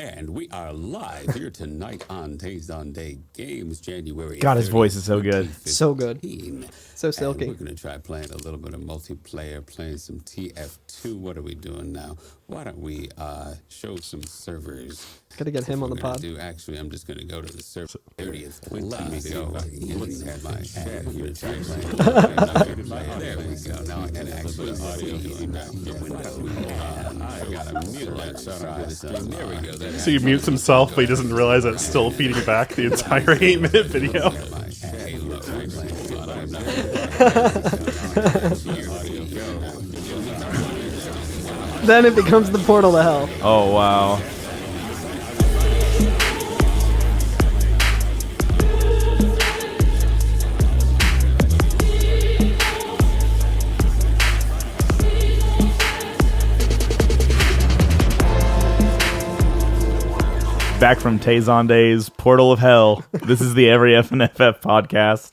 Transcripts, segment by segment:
And we are live here tonight on Days on Day Games, January. God, his voice is so good. So good. So silky. And we're going to try playing a little bit of multiplayer, playing some TF2. What are we doing now? Why don't we show some servers? Gotta get him on the pod. Actually, I'm just going to go to the server 30th. Let me go. Look at my chat here. There we go. Now I can actually see. I got a mute that there we go. So he mutes himself, but he doesn't realize that it's still feeding back the entire 8-minute video. Then it becomes the portal to hell. Oh, wow. Back from Tazonde's Portal of Hell. This is the Every FNFF podcast.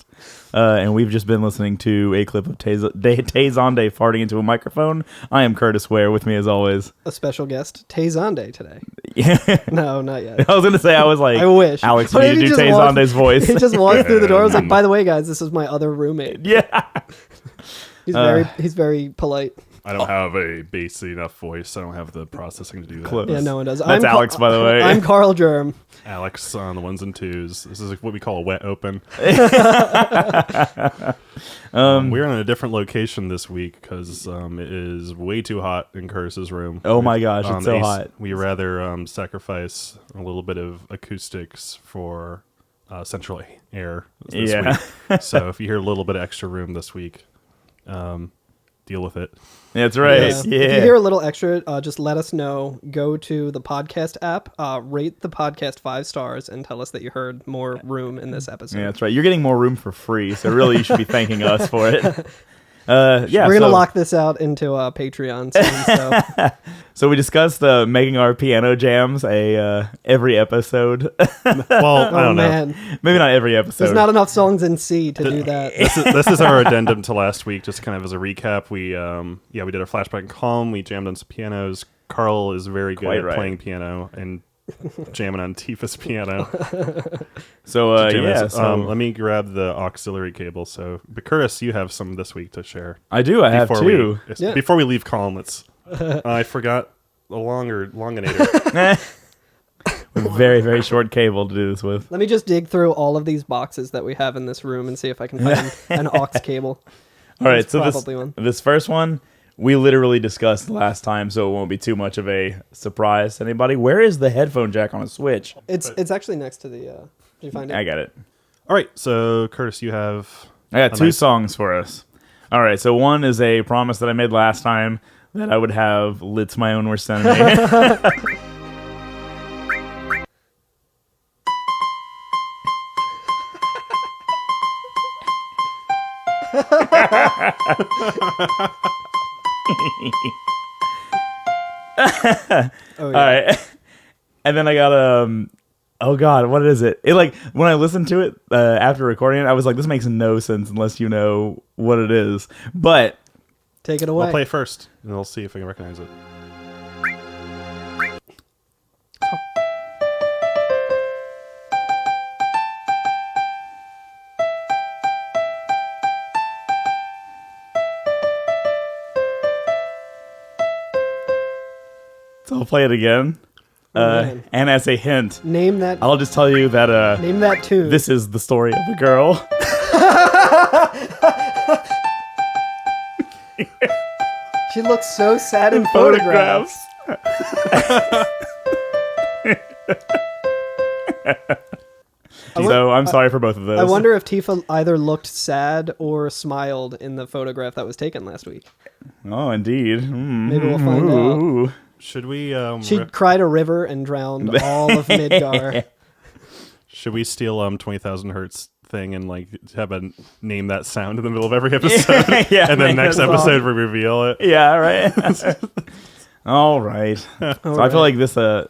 And we've just been listening to a clip of Tazonde farting into a microphone. I am Curtis Ware, with me as always. A special guest, Tazonde today. Yeah. No, not yet. I was going to say, I was like, I wish. Alex, you need to do Tazonde's voice. He just walked through the door. I was like, by the way, guys, this is my other roommate. Yeah. He's very polite. I don't have a bassy enough voice. I don't have the processing to do that. Close. Yeah, no one does. That's Alex, by the way. I'm Carl Germ. Alex on the ones and twos. This is what we call a wet open. We're in a different location this week because it is way too hot in Curtis's room. Oh my gosh, it's so hot. We rather sacrifice a little bit of acoustics for central air this week. So if you hear a little bit of extra room this week, deal with it. That's right. Yeah. If you hear a little extra, just let us know. Go to the podcast app, rate the podcast 5 stars, and tell us that you heard more room in this episode. Yeah, that's right. You're getting more room for free, so really you should be thanking us for it. We're gonna lock this out into Patreon soon. So we discussed making our piano jams every episode. Well, I don't know. Maybe not every episode. There's not enough songs in C to do that. This is our addendum to last week. Just kind of as a recap, we did our flashback and calm. We jammed on some pianos. Carl is very good at playing piano and jamming on Tifa's piano. So let me grab the auxiliary cable. But Curtis, you have some this week to share. I do. I have two. Before we leave calm, let's. I forgot a longinator. Very, very short cable to do this with. Let me just dig through all of these boxes that we have in this room and see if I can find an aux cable. All right, so this first one we literally discussed last time, so it won't be too much of a surprise to anybody. Where is the headphone jack on a Switch? It's actually next to the. Did you find it? I got it. All right, so Curtis, I got two songs for us. All right, so one is a promise that I made last time that I would have Lit's My Own Worst Enemy. All right. And then I got oh god, what is it? It like when I listened to it after recording it, I was like, this makes no sense unless you know what it is. But take it away. I'll play first, and we'll see if I can recognize it. So I'll play it again. And as a hint, name that. I'll just tell you that. Name that tune. This is the story of a girl. She looks so sad in photographs. So I'm sorry for both of those. I wonder if Tifa either looked sad or smiled in the photograph that was taken last week. Oh, indeed. Maybe we'll find out. Should we? She cried a river and drowned all of Midgar. Should we steal 20,000 Hertz thing and like have a name that sound in the middle of every episode? Yeah, and then next episode we reveal it. Yeah, right. All right. So I feel like this the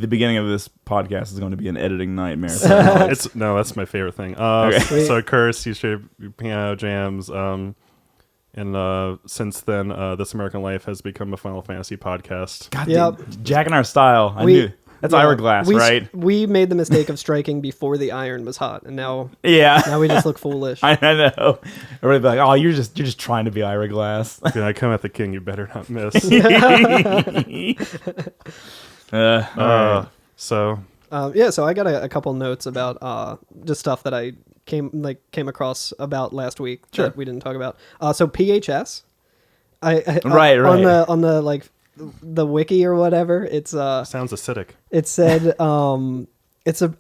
beginning of this podcast is going to be an editing nightmare. That's my favorite thing. Okay. So Curse, you shared piano jams. And since then, This American Life has become a Final Fantasy podcast. God, jacking our style. That's Ira Glass, right? We made the mistake of striking before the iron was hot, and now we just look foolish. I know. Everybody be like, "Oh, you're just trying to be Ira Glass." When I come at the king, you better not miss. So So I got a couple notes about just stuff that I came across about last week that we didn't talk about. So PHS, right on the like the wiki or whatever, it's sounds acidic. It said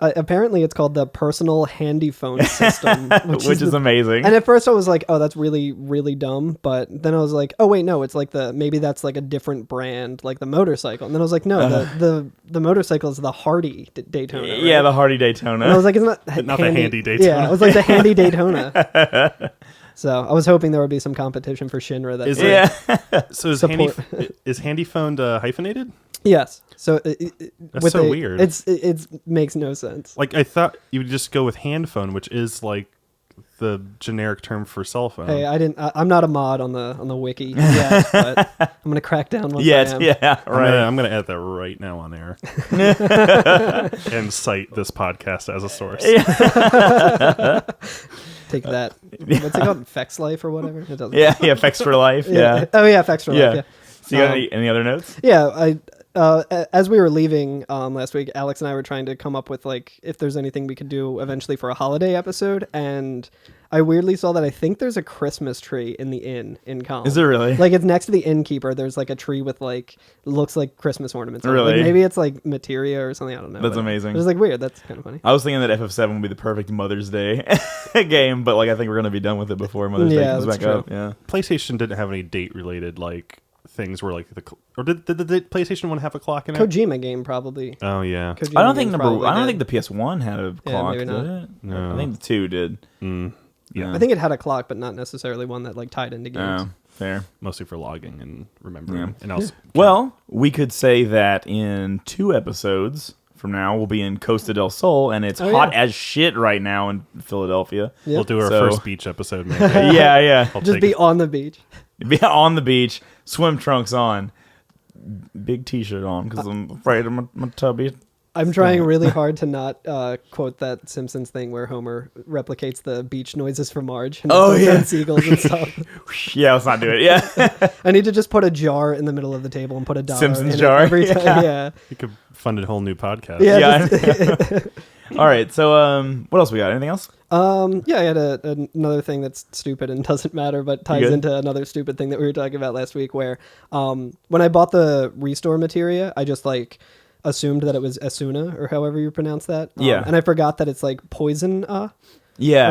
apparently it's called the personal handy phone system, which is amazing. And at first I was like, oh, that's really, really dumb. But then I was like, oh wait, no, it's like maybe that's like a different brand, like the motorcycle. And then I was like, no, the motorcycle is the Hardy Daytona. Right? Yeah, the Hardy Daytona. And I was like, isn't that not the handy Daytona? Yeah, I was like the handy Daytona. So I was hoping there would be some competition for Shinra. So is handy phone hyphenated? Yes. So that's so weird. It makes no sense. Like I thought you would just go with hand phone, which is like the generic term for cell phone. Hey, I'm not a mod on the wiki yet, but I'm gonna crack down once I am. Yeah, right. I'm gonna add that right now on air and cite this podcast as a source. Take that. What's it called? Fex Life or whatever? It doesn't. Yeah, Fex for Life. Yeah. Oh yeah, Fex for Life. Yeah. So you got any other notes? Yeah, as we were leaving last week, Alex and I were trying to come up with like if there's anything we could do eventually for a holiday episode, and I weirdly saw that I think there's a Christmas tree in the inn in Calm. Is there really? Like it's next to the innkeeper. There's like a tree with like looks like Christmas ornaments. Really? Like, maybe it's like materia or something. I don't know. That's amazing. It's like weird. That's kind of funny. I was thinking that FF7 would be the perfect Mother's Day game, but like I think we're gonna be done with it before Mother's Day comes back up. Yeah. PlayStation didn't have any date related like things where like did the PlayStation 1 have a clock in it? Kojima game probably. Oh yeah. Kojima I don't think the the PS1 had a clock, maybe did not. it? No. I think the 2 did. Yeah. I think it had a clock, but not necessarily one that like tied into games. Oh, fair. Mostly for logging and remembering. Yeah. And also, Well, we could say that in 2 episodes from now, we'll be in Costa del Sol, and it's hot as shit right now in Philadelphia. Yeah. we'll do our first beach episode. Maybe. Yeah. Just be on the beach. Be on the beach, swim trunks on, big t-shirt on, because I'm afraid of my tubby. I'm trying really hard to not quote that Simpsons thing where Homer replicates the beach noises from Marge. And seagulls and stuff. Yeah, let's not do it. Yeah. I need to just put a jar in the middle of the table and put $1 Simpsons in jar. it every time. Yeah. You could fund a whole new podcast. Yeah. All right. So, what else we got? Anything else? Yeah, I had another thing that's stupid and doesn't matter, but ties into another stupid thing that we were talking about last week. Where when I bought the restore materia, I just like assumed that it was Asuna or however you pronounce that. And I forgot that it's like poison. Or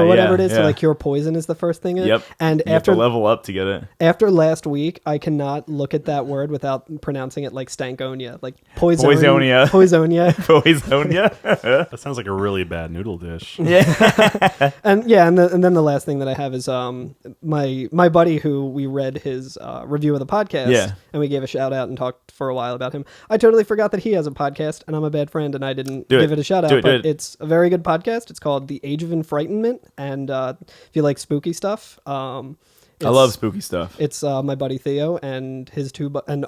whatever it is. So like cure poison is the first thing in it. Yep. And you have to level up to get it. After last week, I cannot look at that word without pronouncing it like Stankonia. Like Poisonia. That sounds like a really bad noodle dish. Yeah. and then the last thing that I have is my buddy who we read his review of the podcast and we gave a shout out and talked for a while about him. I totally forgot that he has a podcast and I'm a bad friend and I didn't give it a shout out. But it's a very good podcast. It's called The Age of Enfrightenment. And if you like spooky stuff, I love spooky stuff. It's my buddy Theo and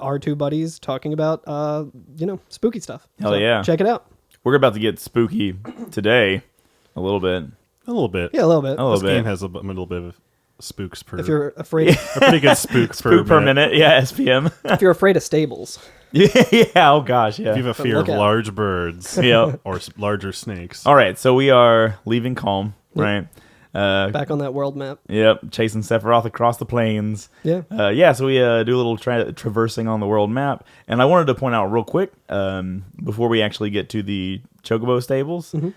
our two buddies talking about spooky stuff. Hell yeah! Check it out. We're about to get spooky today, a little bit. A little bit. Yeah, a little bit. This game has a little bit of spooks per. If you're afraid, a pretty good spook per minute. Yeah, SPM. If you're afraid of stables. Yeah. Oh gosh. Yeah. If you have a fear of large birds. Yeah. Or larger snakes. All right. So we are leaving Calm. Right. Back on that world map. Yep. Chasing Sephiroth across the plains. Yeah. So we do a little traversing on the world map. And I wanted to point out real quick, before we actually get to the Chocobo stables, in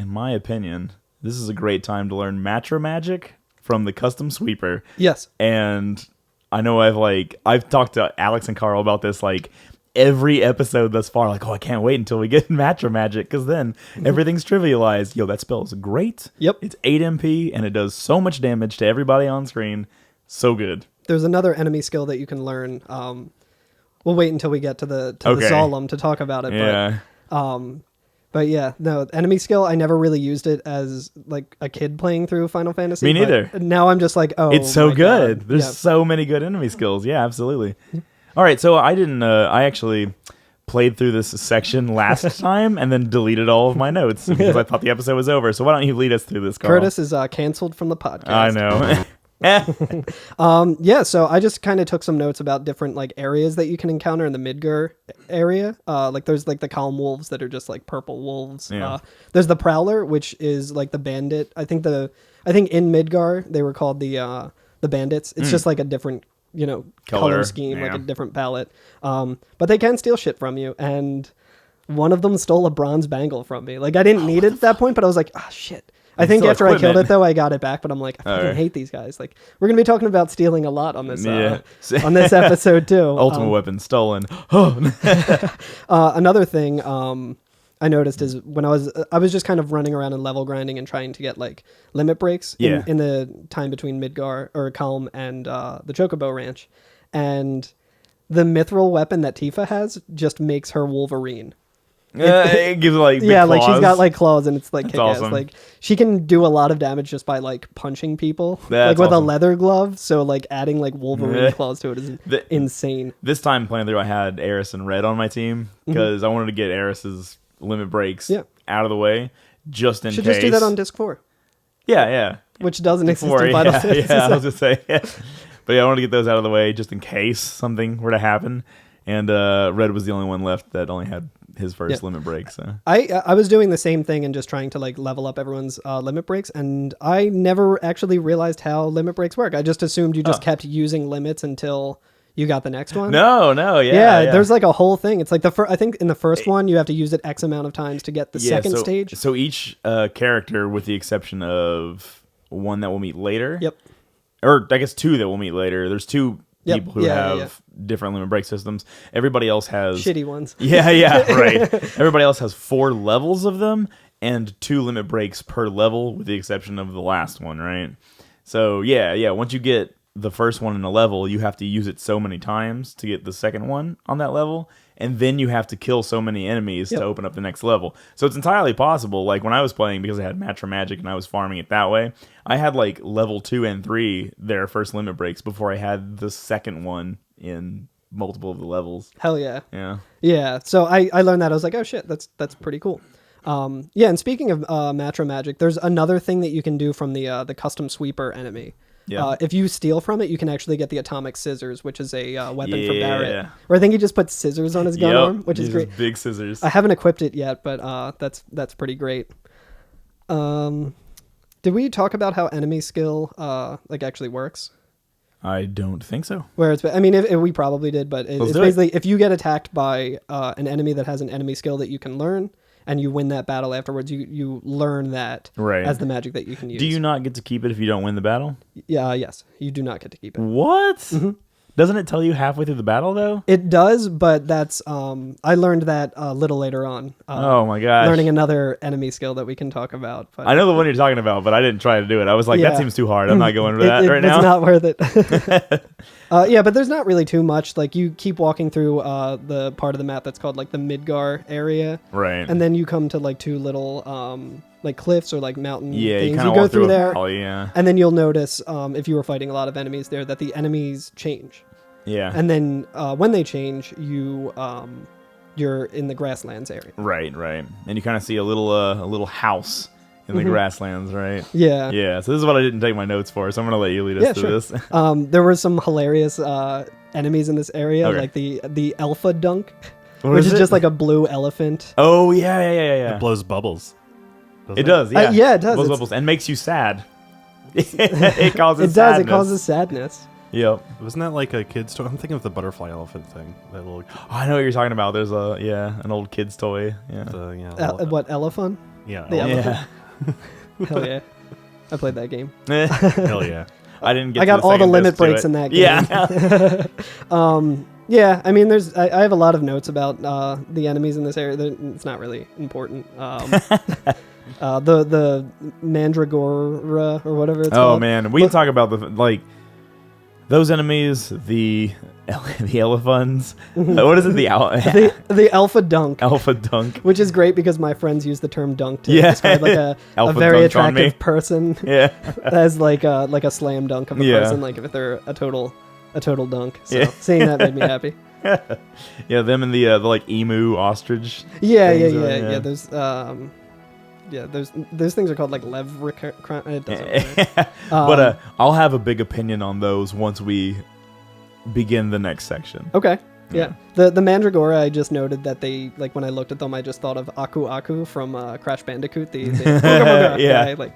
my opinion, this is a great time to learn Matra Magic from the custom sweeper. Yes. And I know I've talked to Alex and Carl about this every episode thus far, I can't wait until we get Matra Magic, because then everything's trivialized. Yo, that spell is great. Yep. It's 8 MP, and it does so much damage to everybody on screen. So good. There's another enemy skill that you can learn. We'll wait until we get to the Solemn to talk about it. Yeah. But yeah, no, enemy skill, I never really used it as like a kid playing through Final Fantasy. Me neither. Now I'm just like, oh, it's so good. God. There's so many good enemy skills. Yeah, absolutely. All right, so I actually played through this section last time and then deleted all of my notes because I thought the episode was over. So why don't you lead us through this, Carl? Curtis is canceled from the podcast. I know. Yeah, so I just kind of took some notes about different like areas that you can encounter in the Midgar area. Like there's like the calm wolves that are just like purple wolves. Yeah. There's the Prowler, which is like the bandit. I think in Midgar they were called the bandits. It's just like a different color scheme, like a different palette. But they can steal shit from you, and one of them stole a bronze bangle from me. Like I didn't need it at that point, but I was like, ah, shit. I think after I killed it, though, I got it back. But I'm like, I fucking hate these guys. Like, we're gonna be talking about stealing a lot on this on this episode too. Ultimate weapon stolen. Another thing I noticed is when I was just kind of running around and level grinding and trying to get like limit breaks in the time between Midgar or Calm and the Chocobo Ranch, and the Mithral weapon that Tifa has just makes her Wolverine. It gives like big claws. Like she's got like claws and it's like kick-ass. Awesome. Like she can do a lot of damage just by like punching people, That's like with awesome. a leather glove. So like adding like Wolverine claws to it is insane. This time playing through, I had Eris and Red on my team because I wanted to get Eris's limit breaks out of the way just in case. Should just do that on disc 4. Yeah. Which doesn't exist Before, in Final Fantasy. Yeah, I was just saying. But yeah, I wanted to get those out of the way just in case something were to happen. And Red was the only one left that only had his first limit break. So I was doing the same thing and just trying to like level up everyone's limit breaks, and I never actually realized how limit breaks work. I just assumed you just kept using limits until you got the next one. No, yeah. There's like a whole thing. It's like I think in the first one you have to use it X amount of times to get the second stage. So each character, with the exception of one that we'll meet later. Yep. Or I guess two that we'll meet later. There's two people who have different limit break systems. Everybody else has shitty ones. Yeah, right. Everybody else has 4 levels of them and 2 limit breaks per level, with the exception of the last one, right? So yeah. Once you get the first one in a level, you have to use it so many times to get the second one on that level, and then you have to kill so many enemies to open up the next level. So it's entirely possible. Like when I was playing, because I had Matra Magic and I was farming it that way, I had like level 2 and 3 their first limit breaks before I had the second one in multiple of the levels. Hell yeah. Yeah. So I learned that. I was like, oh shit, that's pretty cool. And speaking of Matra Magic, there's another thing that you can do from the custom sweeper enemy. Yeah. If you steal from it, you can actually get the atomic scissors, which is a weapon for Barrett. Or I think he just put scissors on his gun arm, which is great. Big scissors. I haven't equipped it yet, but that's pretty great. Did we talk about how enemy skill like actually works? I don't think so. I mean, if we probably did, but it's basically if you get attacked by an enemy that has an enemy skill that you can learn, and you win that battle afterwards, you learn that as the magic that you can use. Do you not get to keep it if you don't win the battle? Yeah, yes. You do not get to keep it. What? Mm-hmm. Doesn't it tell you halfway through the battle, though? It does, but that's... I learned that a little later on. Oh, my gosh. Learning another enemy skill that we can talk about. But, I know the one you're talking about, but I didn't try to do it. I was like, that seems too hard. I'm not going for that right now. It's not worth it. But there's not really too much. Like, you keep walking through the part of the map that's called, like, the Midgar area. Right. And then you come to, like, 2 little... like cliffs or like mountain things. You go through there, valley, and then you'll notice if you were fighting a lot of enemies there that the enemies change. Yeah, and then when they change, you're in the grasslands area. Right, and you kind of see a little house in the grasslands, right? Yeah. So this is what I didn't take my notes for, so I'm gonna let you lead us through this. There were some hilarious enemies in this area, like the Alpha Dunk, which is just like a blue elephant. Oh yeah. It blows bubbles. It does, yeah. Yeah, it does. Blows bubbles and makes you sad. It causes sadness. It causes sadness. Yep. Wasn't that like a kid's toy? I'm thinking of the butterfly elephant thing. That little. Oh, I know what you're talking about. There's an old kid's toy. Yeah. What, Elephant? Yeah. The elephant. Hell yeah. I played that game. Hell yeah. I didn't get. I got all the limit breaks in that game. Yeah. Yeah, I mean, I have a lot of notes about the enemies in this area. It's not really important. The Mandragora or whatever it's called. Oh man, we can talk about those enemies, the elephants. What is it? The Alpha Dunk. Alpha Dunk. Which is great because my friends use the term dunk to describe like a very attractive person. Yeah. As like a slam dunk of a person, like if they're a total dunk. So seeing that made me happy. Yeah, them and the like emu ostrich. Yeah, things yeah. are- Those things are called like it doesn't matter. But I'll have a big opinion on those once we begin the next section. Okay. Yeah. The Mandragora, I just noted that they, like, when I looked at them, I just thought of Aku Aku from Crash Bandicoot. The Booga Booga guy, like,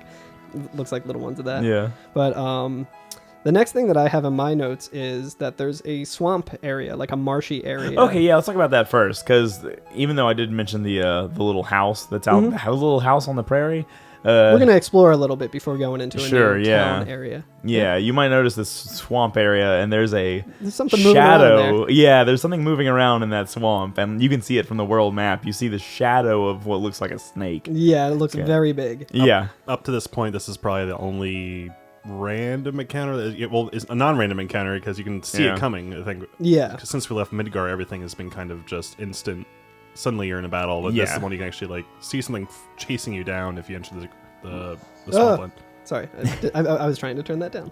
looks like little ones of that. Yeah. But the next thing that I have in my notes is that there's a swamp area, like a marshy area. Okay, yeah, let's talk about that first, because even though I did mention the little house that's out, the little house on the prairie. We're going to explore a little bit before going into a new yeah. town area. Yeah, you might notice this swamp area, and there's something moving around there. Yeah, there's something moving around in that swamp, and you can see it from the world map. You see the shadow of what looks like a snake. Yeah, it looks very big. Yeah. Up to this point, this is probably the only random encounter. It's a non-random encounter because you can see it coming. I think. Yeah. Since we left Midgar, everything has been kind of just instant. Suddenly you're in a battle. But this is the one you can actually like see something chasing you down if you enter the swampland. Sorry, I was trying to turn that down.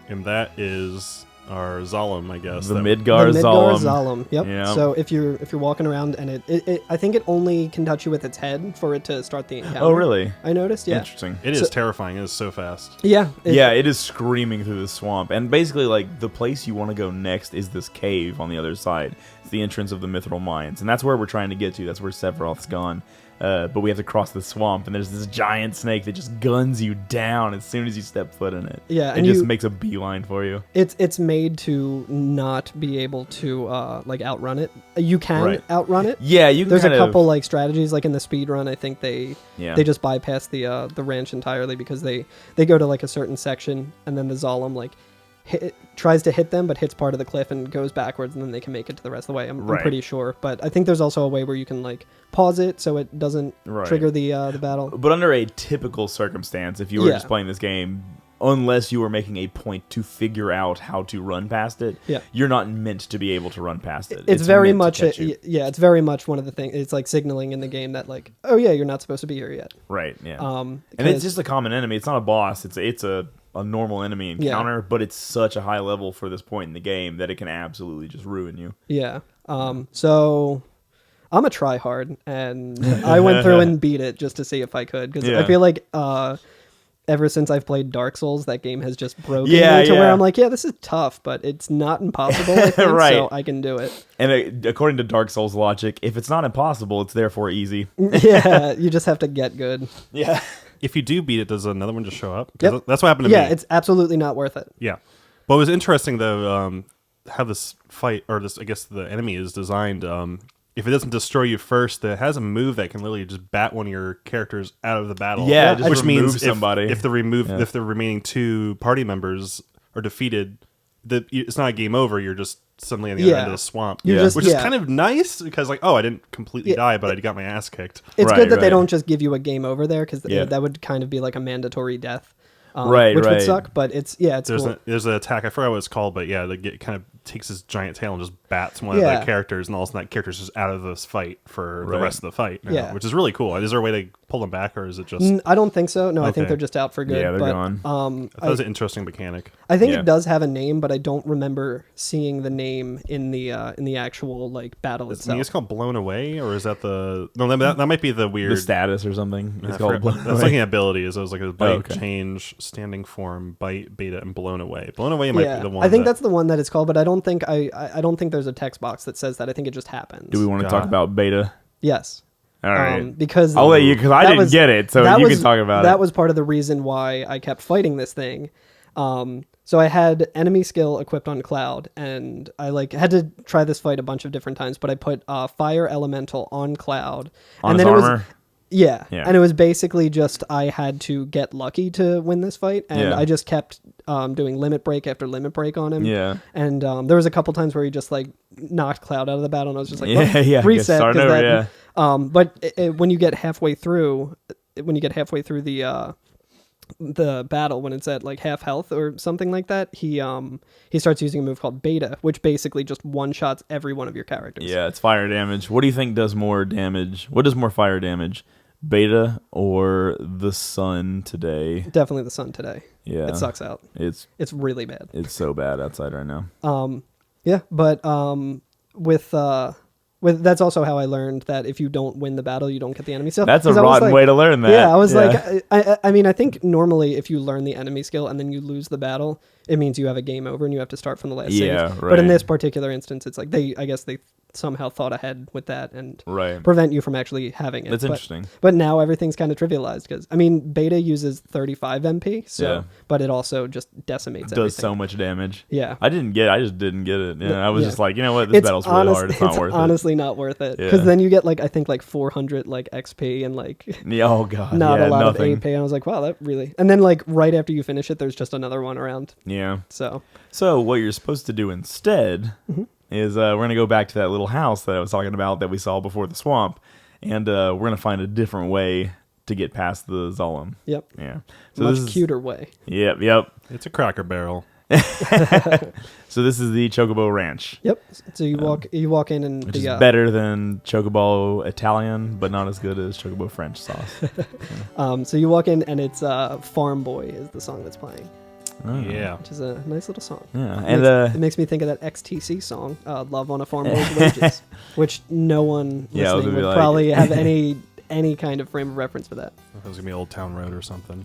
And that is our Zalem, I guess. The Midgar Zalem. Yep. Yeah. So if you're walking around and it I think it only can touch you with its head for it to start the encounter. Oh, really? I noticed. Yeah. Interesting. It is terrifying. It is so fast. Yeah. It is screaming through the swamp, and basically, like, the place you want to go next is this cave on the other side. It's the entrance of the Mithral Mines, and that's where we're trying to get to. That's where Sephiroth's gone. But we have to cross the swamp, and there's this giant snake that just guns you down as soon as you step foot in it. Yeah, it just makes a beeline for you. It's made to not be able to like outrun it. You can outrun it. Yeah, you can. There's a couple like strategies, like in the speed run. I think they they just bypass the ranch entirely because they go to like a certain section, and then the Zalem like tries to hit them, but hits part of the cliff and goes backwards, and then they can make it to the rest of the way. I'm pretty sure, but I think there's also a way where you can like pause it so it doesn't trigger the battle. But under a typical circumstance, if you were just playing this game, unless you were making a point to figure out how to run past it, you're not meant to be able to run past it. It's very much it's very much one of the things. It's like signaling in the game that like, oh yeah, you're not supposed to be here yet. Right. Yeah. And it's just a common enemy. It's not a boss. It's a normal enemy encounter, but it's such a high level for this point in the game that it can absolutely just ruin you. Yeah. So I'm a tryhard, and I went through and beat it just to see if I could, because I feel like ever since I've played Dark Souls, that game has just broken me to where I'm like, this is tough, but it's not impossible, I think, so I can do it. And according to Dark Souls logic, if it's not impossible, it's therefore easy. Yeah, you just have to get good. Yeah. If you do beat it, does another one just show up? Yep. That's what happened to me. Yeah, it's absolutely not worth it. Yeah. What was interesting, though, how this fight, or this, I guess the enemy is designed, if it doesn't destroy you first, it has a move that can literally just bat one of your characters out of the battle. Yeah, just which means somebody. If the remaining two party members are defeated, it's not a game over. You're just suddenly on the other end of the swamp, which is kind of nice because, like, I didn't completely die, but I got my ass kicked. It's good that they don't just give you a game over there, because that would kind of be like a mandatory death. Which would suck, but it's cool. There's an attack, I forgot what it's called, but it kind of takes his giant tail and just bats one of the characters, and all of a sudden that character's just out of this fight for the rest of the fight, which is really cool. Is there a way to pull them back, or is it just... I don't think so. No, I think they're just out for good. Yeah, they're gone. That was an interesting mechanic. I think it does have a name, but I don't remember seeing the name in the actual like battle itself. I think it's called Blown Away, or is that the... No, that might be the weird... The status or something. It's called Blown Away. That's like an ability. It was like a bite, change, standing form, bite, beta, and Blown Away. Blown Away might be the one. I think that's the one that it's called, but I don't think I don't think there's a text box that says that. I think it just happens. Do we want to talk about beta? Yes. All right. Because I'll let you, because I didn't get it, so you can talk about it. That was part of the reason why I kept fighting this thing. So I had enemy skill equipped on Cloud, and I had to try this fight a bunch of different times, but I put Fire Elemental on Cloud. On his armor? Yeah, and it was basically just I had to get lucky to win this fight, and I just kept doing limit break after limit break on him. Yeah, and there was a couple times where he just like knocked Cloud out of the battle, and I was just like, reset. Start over, but when you get halfway through, the battle, when it's at like half health or something like that, he starts using a move called Beta, which basically just one shots every one of your characters. Yeah, it's fire damage. What do you think does more damage? What does more fire damage? Beta or the sun today? Definitely the sun today. Yeah, it sucks out. It's really bad. It's so bad outside right now. Yeah, but with that's also how I learned that if you don't win the battle, you don't get the enemy skill. That's a 'Cause I was rotten like- way to learn that. Yeah, I was like, I mean, I think normally if you learn the enemy skill and then you lose the battle, it means you have a game over and you have to start from the last Yeah, save. right. But in this particular instance, it's like I guess they somehow thought ahead with that and Right. prevent you from actually having it. That's But- interesting. But now everything's kind of trivialized because, I mean, beta uses 35 MP, so Yeah. but it also just decimates Does everything. so much damage. Yeah. I just didn't get it. Yeah, I was Yeah. just like, you know what, this battle's really hard. It's not worth honestly not worth it Yeah. because then you get I think 400 XP and it. Yeah, oh god, not yeah, a lot nothing. of AP. And I was like, wow, that really. And then right after you finish it, there's just another one around. Yeah. So What you're supposed to do instead is we're gonna go back to that little house that I was talking about that we saw before the swamp, and we're gonna find a different way to get past the Zolom. yep, Yeah. much cuter way. Yep. It's a Cracker Barrel. So this is the Chocobo Ranch, Yep. So you walk in and which is better than Chocobo Italian, but not as good as Chocobo French sauce. So you walk in and it's Farm Boy is the song that's playing, Oh. Yeah. which is a nice little song. Yeah, And and it makes me think of that XTC song, "Love on a Farm Boy's Wages," which no one Yeah, I was listening gonna be would like- probably have any kind of frame of reference for that. That was gonna be Old Town Road or something.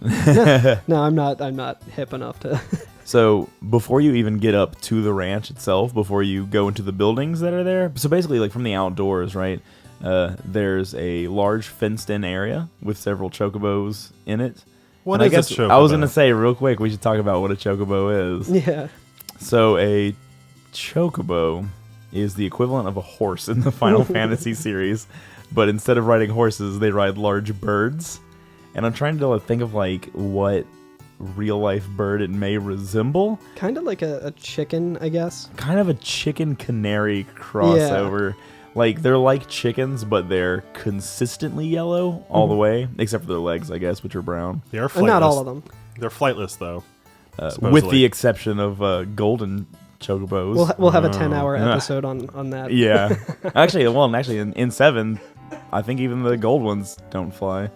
No, I'm not hip enough to. So before you even get up to the ranch itself, before you go into the buildings that are there, so basically from the outdoors, right? There's a large fenced-in area with several chocobos in it. What And is I guess a chocobo? I was gonna say real quick, we should talk about what a chocobo is. Yeah. So a chocobo is the equivalent of a horse in the Final Fantasy series, but instead of riding horses, they ride large birds. And I'm trying to think of what real life bird it may resemble. Kind of like a chicken, I guess. Kind of a chicken canary crossover. They're like chickens, but they're consistently yellow all the way, except for their legs, I guess, which are brown. They are flightless. Not all of them. They're flightless though. With Supposedly. the exception of golden chocobos. We'll have a 10-hour episode on that. Yeah. actually, in 7, I think even the gold ones don't fly.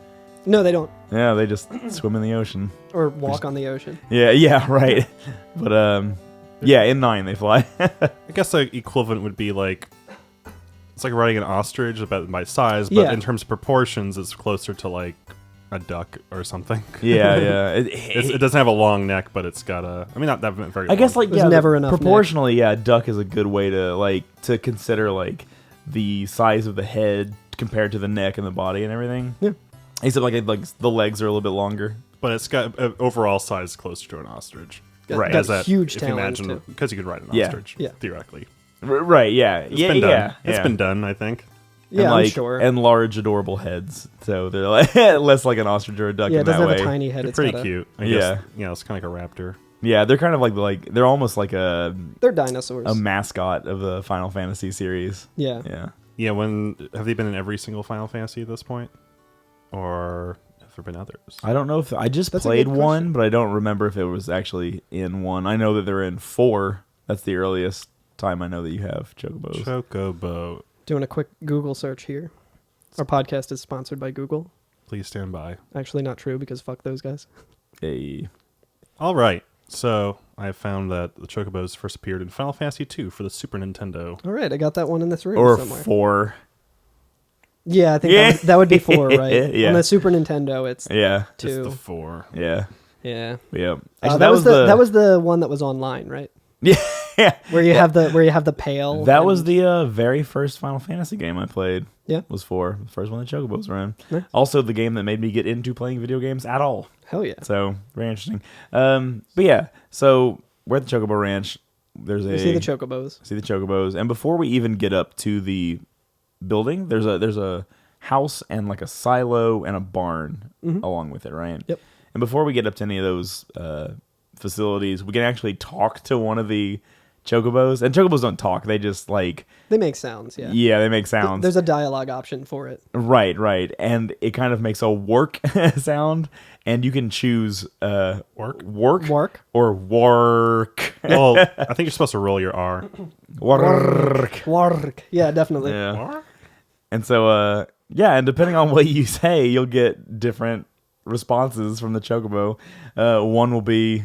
No, they don't. Yeah, they just swim in the ocean. Or walk on the ocean. Yeah, right. But in 9 they fly. I guess the equivalent would be it's like riding an ostrich about by size, but Yeah. in terms of proportions, it's closer to a duck or something. yeah. It doesn't have a long neck, but it's got not that very. I guess long. There's never enough proportionally, yeah, duck is a good way to consider the size of the head compared to the neck and the body and everything. Yeah. Except the legs are a little bit longer. But it's got overall size closer to an ostrich. Got- Right. got As that, huge if you talons, imagine, too. because you could ride an Yeah. ostrich, Yeah. theoretically. Right, yeah. It's been done. Yeah. It's been done, I think. Yeah, and I'm sure. And large, adorable heads. So they're less like an ostrich or a duck Yeah, it in that doesn't way. have a tiny head. They're It's pretty got cute. I Yeah. guess, it's kind of like a raptor. Yeah, they're kind of they're almost like They're dinosaurs. a mascot of the Final Fantasy series. yeah. Yeah. Yeah, have they been in every single Final Fantasy at this point? Or have there been others? I don't know if I just That's a played good one, question. but I don't remember if it was actually in one. I know that they're in 4. That's the earliest time I know that you have chocobos. Chocobo. Doing a quick Google search here. Our podcast is sponsored by Google. Please stand by. Actually, not true because fuck those guys. Hey. All right. So I found that the Chocobos first appeared in Final Fantasy II for the Super Nintendo. All right, I got that one in this room Or somewhere. 4. Yeah, I think that would be 4, right? Yeah. On the Super Nintendo, it's Yeah. 2. It's the 4. Yeah. Yeah. Yeah. That was the one that was online, right? Yeah. Where you have the pail. That and- was the very first Final Fantasy game I played. Yeah. Was 4. The first one the Chocobos were in. Nice. Also the game that made me get into playing video games at all. Hell yeah. So, very interesting. But yeah, so we're at the Chocobo Ranch. There's You see the chocobos. See the Chocobos. And before we even get up to the building, there's a house and a silo and a barn along with it, right? Yep. And before we get up to any of those facilities, we can actually talk to one of the Chocobos. And Chocobos don't talk. They just They make sounds, yeah. yeah, they make sounds. There's a dialogue option for it. Right. And it kind of makes a work sound. And you can choose Work? Work. or work. Well, I think you're supposed to roll your R. Work. Work. Yeah, definitely. Yeah. And so, and depending on what you say, you'll get different responses from the Chocobo. One will be,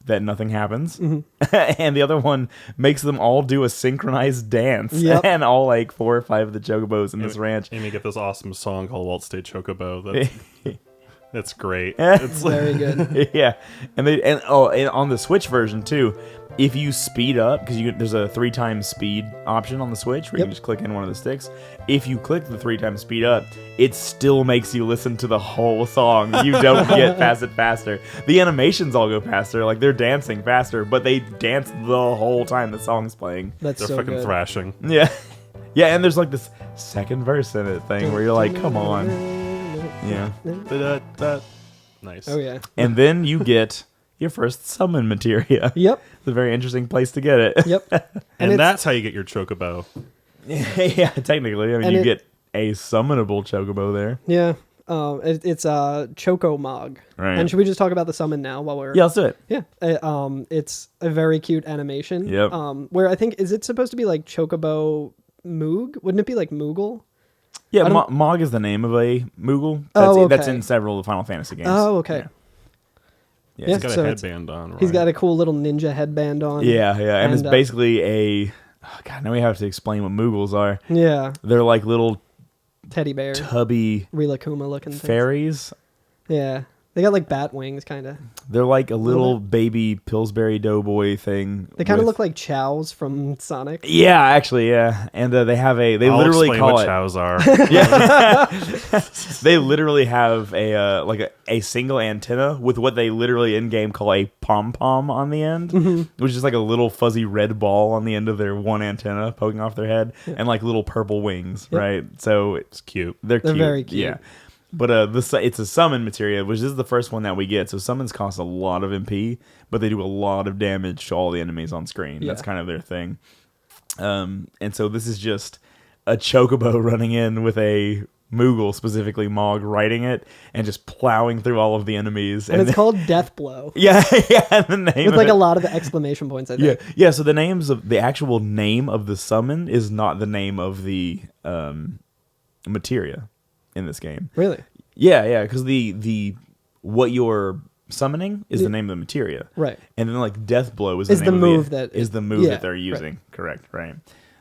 that nothing happens. And the other one makes them all do a synchronized dance. Yep. And all like 4 or 5 of the Chocobos in this ranch. And you get this awesome song called Walt State Chocobo. That's great. It's Very good. Yeah. And on the Switch version too, if you speed up, because there's a 3 times speed option on the Switch where you can just click in one of the sticks. If you click the 3 times speed up, it still makes you listen to the whole song. You don't get past it faster. The animations all go faster, like they're dancing faster, but they dance the whole time the song's playing. They're so fucking good. thrashing. Yeah. Yeah, and there's like this second verse in it thing where you're like, come on. Yeah. Nice. Oh yeah. And then you get your first summon materia. Yep. It's a very interesting place to get it. Yep. And that's how you get your Chocobo. Yeah, technically. I mean, you get a summonable Chocobo there. Yeah. It's Choco Mog. Right. And should we just talk about the summon now while we're... Yeah, let's do it. Yeah. It's a very cute animation. Yep. Where I think, is it supposed to be like Chocobo Moog? Wouldn't it be like Moogle? Yeah, Mog is the name of a Moogle. That's in several of the Final Fantasy games. Oh, okay. Yeah. He's got a headband on, right? He's got a cool little ninja headband on. Yeah. And it's basically a... Oh, God, now we have to explain what Moogles are. Yeah. They're like little Teddy bear. tubby Rilakuma looking things. fairies. Yeah. They got like bat wings, kind of. They're like a little baby Pillsbury Doughboy thing. They kind of look like chows from Sonic. Yeah, actually, yeah. And they have a... They I'll literally explain call what it... chows are. Yeah. They literally have a single antenna with what they literally in-game call a pom-pom on the end, which is like a little fuzzy red ball on the end of their one antenna poking off their head, and like little purple wings, right? So It's cute. they're cute. very cute. Yeah. But it's a summon materia, which is the first one that we get. So summons cost a lot of MP, but they do a lot of damage to all the enemies on screen. Yeah. That's kind of their thing. And so this is just a Chocobo running in with a Moogle, specifically Mog, riding it and just plowing through all of the enemies. And it's called Death Blow. Yeah, the name With of like it. a lot of the exclamation points, I think. Yeah. So the actual name of the summon is not the name of the materia in this game. Really? Yeah, because the what you're summoning is the name of the materia, Right. And then like Death Blow is Is the the name move of that- is the move yeah, that they're right. using. Correct, right?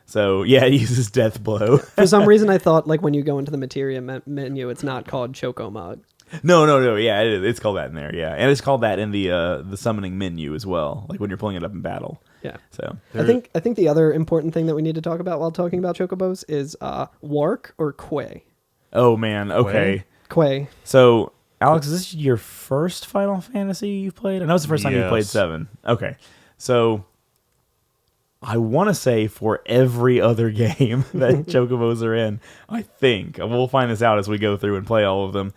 So yeah, it uses Death Blow. For some reason, I thought like when you go into the materia menu, it's not called Choco Mog. No. Yeah, it's called that in there. Yeah, and it's called that in the summoning menu as well. Like when you're pulling it up in battle. Yeah. So I think the other important thing that we need to talk about while talking about Chocobos is Wark or Quay. oh man, okay. Quay. So Alex, is this your first Final Fantasy you've played? I know it's the first time you played Yes. 7. Okay, so I want to say for every other game that Chocobos are in, I think, and we'll find this out as we go through and play all of them,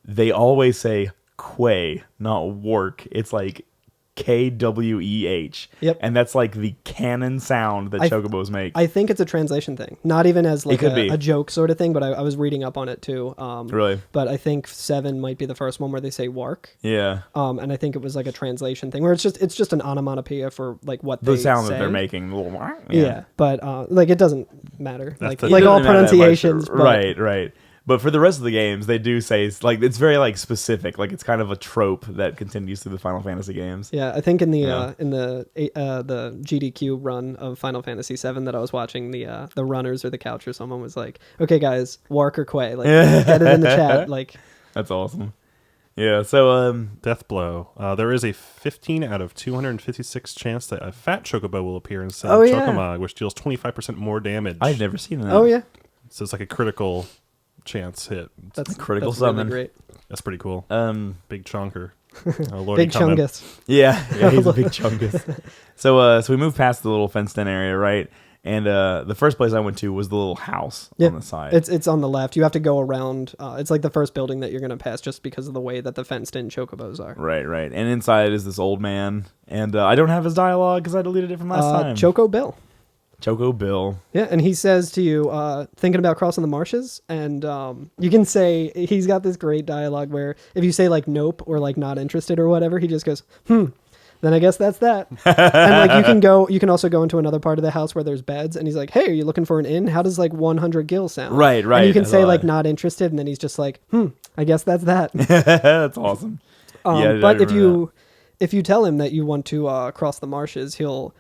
they always say Quay, not Work. It's like KWEH. Yep. And that's like the canon sound that Chocobos make. I think it's a translation thing, not even as like could be. a joke sort of thing, but I was reading up on it too. Really? But I think 7 might be the first one where they say Wark. Yeah. And I think it was like a translation thing where it's just an onomatopoeia for like what The they sound say. that they're making. The little, Yeah. But like it doesn't matter. That's Like the- all It doesn't matter that much. pronunciations. But Right. But for the rest of the games, they do say like it's very like specific. Like it's kind of a trope that continues through the Final Fantasy games. Yeah, I think in the Yeah. the GDQ run of Final Fantasy VII that I was watching, the runners or the couch or someone was like, "Okay, guys, Wark or Quay, like get it in the chat." Like That's awesome. Yeah. So Death Blow. There is a 15 out of 256 chance that a fat Chocobo will appear instead Oh, of yeah. Chocomog, which deals 25% more damage. I've never seen that. oh yeah, So it's like a critical chance hit. that's critical that's really summon. great. That's pretty cool. Big Chonker. Lord Big Chungus. Yeah, he's a big chungus. So we moved past the little fenced-in area, right? And the first place I went to was the little house on the side. It's on the left. You have to go around. It's like the first building that you're gonna pass just because of the way that the fenced-in chocobos are. Right. And inside is this old man, and I don't have his dialogue because I deleted it from last time. Choco Bill. Choco Bill. Yeah, and he says to you, thinking about crossing the marshes, and you can say, he's got this great dialogue where if you say like nope or like not interested or whatever, he just goes, then I guess that's that. And like you can also go into another part of the house where there's beds, and he's like, hey, are you looking for an inn? How does like 100 gil sound? Right. And you can That's say a like lot. not interested, and then he's just like, I guess that's that. That's awesome. Yeah, I But if remember if you tell him that you want to cross the marshes, he'll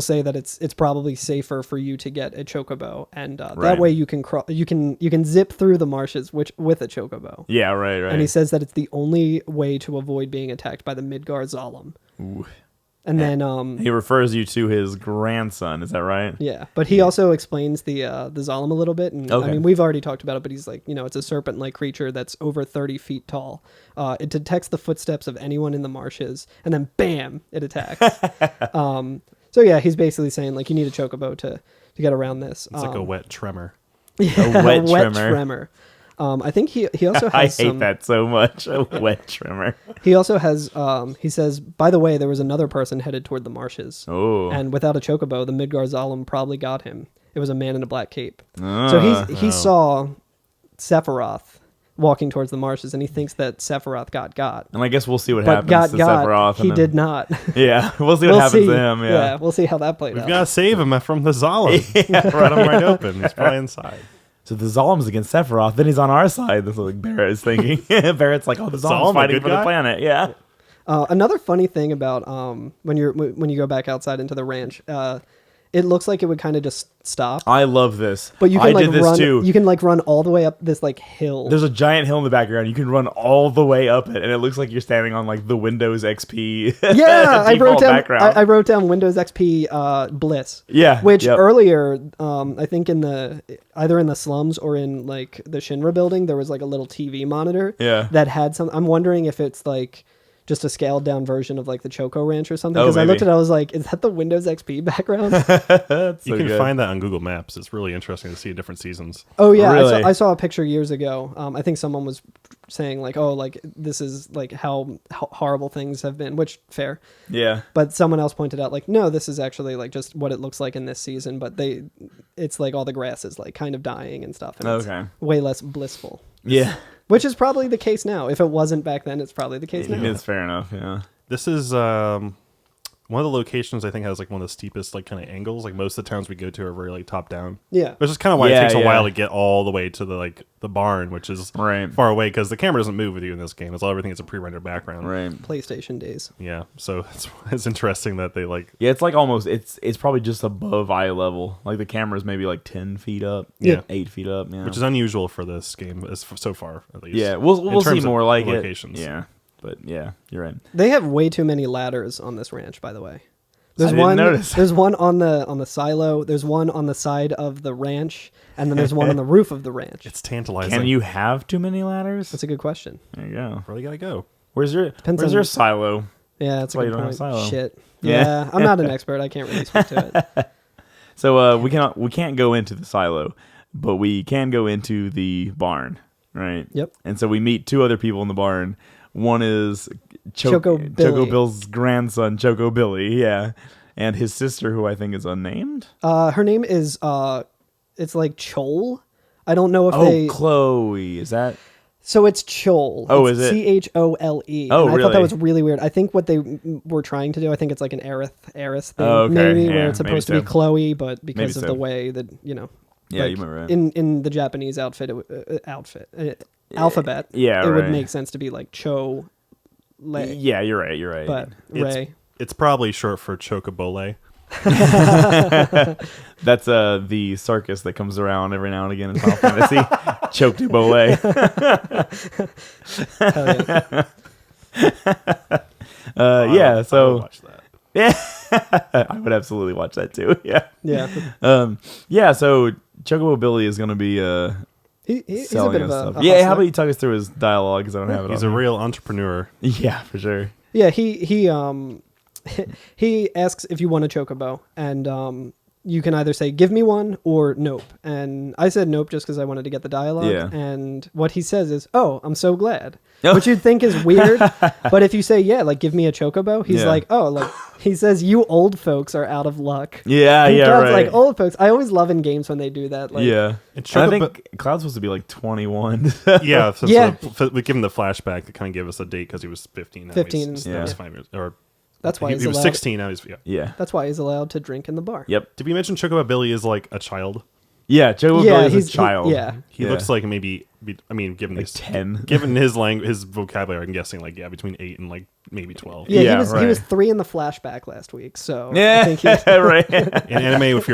say that it's probably safer for you to get a chocobo, and that way you can zip through the marshes with a chocobo. Yeah, right. And he says that it's the only way to avoid being attacked by the Midgar Zalem. Ooh. And then he refers you to his grandson. Is that right? Yeah, but he also explains the Zalem a little bit, and I mean we've already talked about it. But he's like, it's a serpent-like creature that's over 30 feet tall. It detects the footsteps of anyone in the marshes, and then bam, it attacks. So yeah, he's basically saying like you need a chocobo to get around this. It's like a wet tremor. Yeah, a wet tremor. I think he also has I hate that so much. A wet tremor. He also has he says, by the way, there was another person headed toward the marshes. Oh. And without a chocobo, the Midgar Zalem probably got him. It was a man in a black cape. So he saw Sephiroth walking towards the marshes, and he thinks that Sephiroth got. And I guess we'll see what But happens to Sephiroth. He did not. Yeah, we'll see what happens to him. Yeah, we'll see how that played We've out. got to save him from the Zalem. Run him right open. He's probably inside. So the Zalem's against Sephiroth, then he's on our side. That's what Barrett is thinking. Barrett's like, oh, the Zalem's fighting for the planet. Yeah. Another funny thing about when you go back outside into the ranch, it looks like it would kind of just stop. I love this. But you can did this run. too. You can run all the way up this hill. There's a giant hill in the background. You can run all the way up it, and it looks like you're standing on the Windows XP. Yeah, I wrote down. Background. I wrote down Windows XP Bliss. Yeah, which earlier, I think either in the slums or in the Shinra building, there was a little TV monitor. Yeah. That had some. I'm wondering if it's just a scaled down version of the Choco Ranch or something. Because I looked at it, I was like, is that the Windows XP background? You can find that on Google Maps. It's really interesting to see different seasons. Oh yeah, really? I saw a picture years ago. I think someone was saying this is how horrible things have been, which fair. Yeah. But someone else pointed out no, this is actually just what it looks like in this season. But it's all the grass is kind of dying and stuff. And it's way less blissful. Yeah. Which is probably the case now. If it wasn't back then, it's probably the case now. It's fair enough, yeah. This is one of the locations I think has one of the steepest kind of angles. Most of the towns we go to are very top down. Yeah. Which is kind of why it takes a while to get all the way to the barn, which is far away because the camera doesn't move with you in this game. It's everything is a pre-rendered background. Right. PlayStation days. Yeah. So it's interesting that they Yeah, it's almost it's probably just above eye level. The camera's maybe 10 feet up. Yeah. 8 feet up. Yeah. Which is unusual for this game so far at least. Yeah, we'll see more locations. Yeah. But yeah, you're right. They have way too many ladders on this ranch, by the way. I didn't notice. There's one on the silo. There's one on the side of the ranch, and then there's one on the roof of the ranch. It's tantalizing. Can you have too many ladders? That's a good question. There you go. Really gotta go. Where's your silo? Yeah, that's a why good you don't point. have a silo. Shit. Yeah. Yeah, I'm not an expert. I can't really speak to it. So we can't go into the silo, but we can go into the barn, right? Yep. And so we meet two other people in the barn. One is Choco Bill's grandson, Choco Billy, yeah, and his sister, who I think is unnamed. Her name is it's Chole. I don't know if Chloe, is that? So it's Chole. Oh, it's is it? Chole. Oh, and I really? thought that was really weird. I think what they were trying to do, I think it's an heiress thing, okay. maybe, Yeah, where it's supposed to be Chloe, but because of the way that Yeah, you might be right. In the Japanese alphabet, yeah, it would make sense to be Cho. Yeah, you're right. But Ray. It's probably short for Chocobo. That's the circus that comes around every now and again in Final Fantasy. Chocobo. Yeah, so watch that. Yeah, I would absolutely watch that too. Yeah, yeah. So Chocobo Billy is going to be he's a bit of a yeah. hustler. How about you talk us through his dialogue? Because I don't have it. He's a real entrepreneur. Yeah, for sure. Yeah, he asks if you want a chocobo, and you can either say give me one or nope. And I said nope just because I wanted to get the dialogue. Yeah. And what he says is, "Oh, I'm so glad," which you'd think is weird, but if you say give me a chocobo, he's he says you old folks are out of luck. Yeah, And yeah, Cloud's right. old folks. I always love in games when they do that. Yeah, And I think Cloud's supposed to be 21. Yeah, Yeah. So we give him the flashback to kind of give us a date because he was 15. Now 15. He's, Yeah. That was 5 years. Or That's why he was 16. Now he's Yeah. That's why he's allowed to drink in the bar. Yep. Did we mention Chocobo Billy is a child? Yeah, Chocobo Billy is a child. He looks like maybe. I mean, given like his 10, given his language, his vocabulary, I'm guessing like between 8 and like maybe 12. Yeah, he was right. 3 in the flashback last week. So Yeah, I think right. In anime, if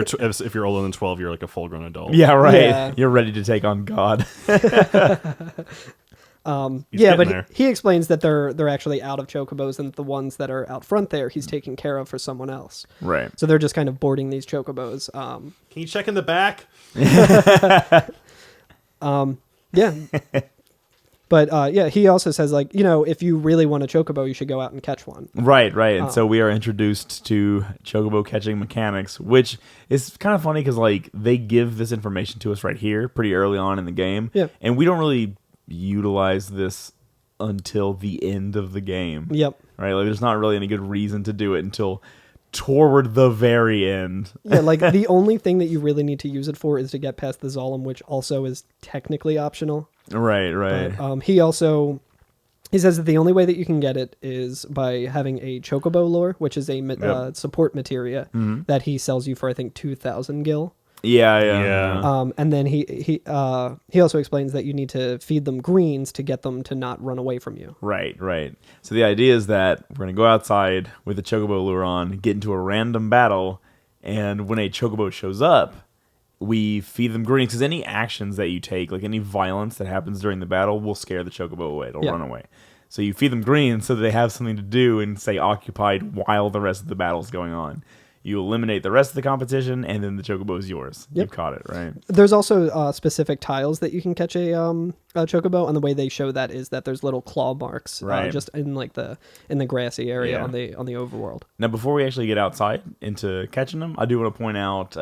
you're older than 12, you're like a full grown adult. Yeah, right. Yeah. You're ready to take on God. But he explains that they're actually out of chocobos, and the ones that are out front there, he's taking care of for someone else. Right. So they're just kind of boarding these chocobos. Can you check in the back? Yeah. But he also says, like, if you really want a chocobo, you should go out and catch one. Right. And so we are introduced to chocobo catching mechanics, which is kind of funny because, like, they give this information to us right here pretty early on in the game. Yeah. And we don't really utilize this until the end of the game. Yep. Right? Like, there's not really any good reason to do it until toward the very end. Yeah, like, the only thing that you really need to use it for is to get past the Zolom, which also is technically optional. Right. But, he says that the only way that you can get it is by having a chocobo lure, which is a support materia that he sells you for, I think, 2,000 gil. Yeah. And then he also explains that you need to feed them greens to get them to not run away from you. Right. So the idea is that we're going to go outside with the chocobo lure on, get into a random battle, and when a chocobo shows up, we feed them greens, because any actions that you take, like any violence that happens during the battle, will scare the chocobo away. It'll run away. So you feed them greens so that they have something to do and stay occupied while the rest of the battle's going on. You eliminate the rest of the competition, and then the chocobo is yours. Yep. You've caught it, right? There's also specific tiles that you can catch a chocobo, and the way they show that is that there's little claw marks just in like the grassy area on the overworld. Now, before we actually get outside into catching them, I do want to point out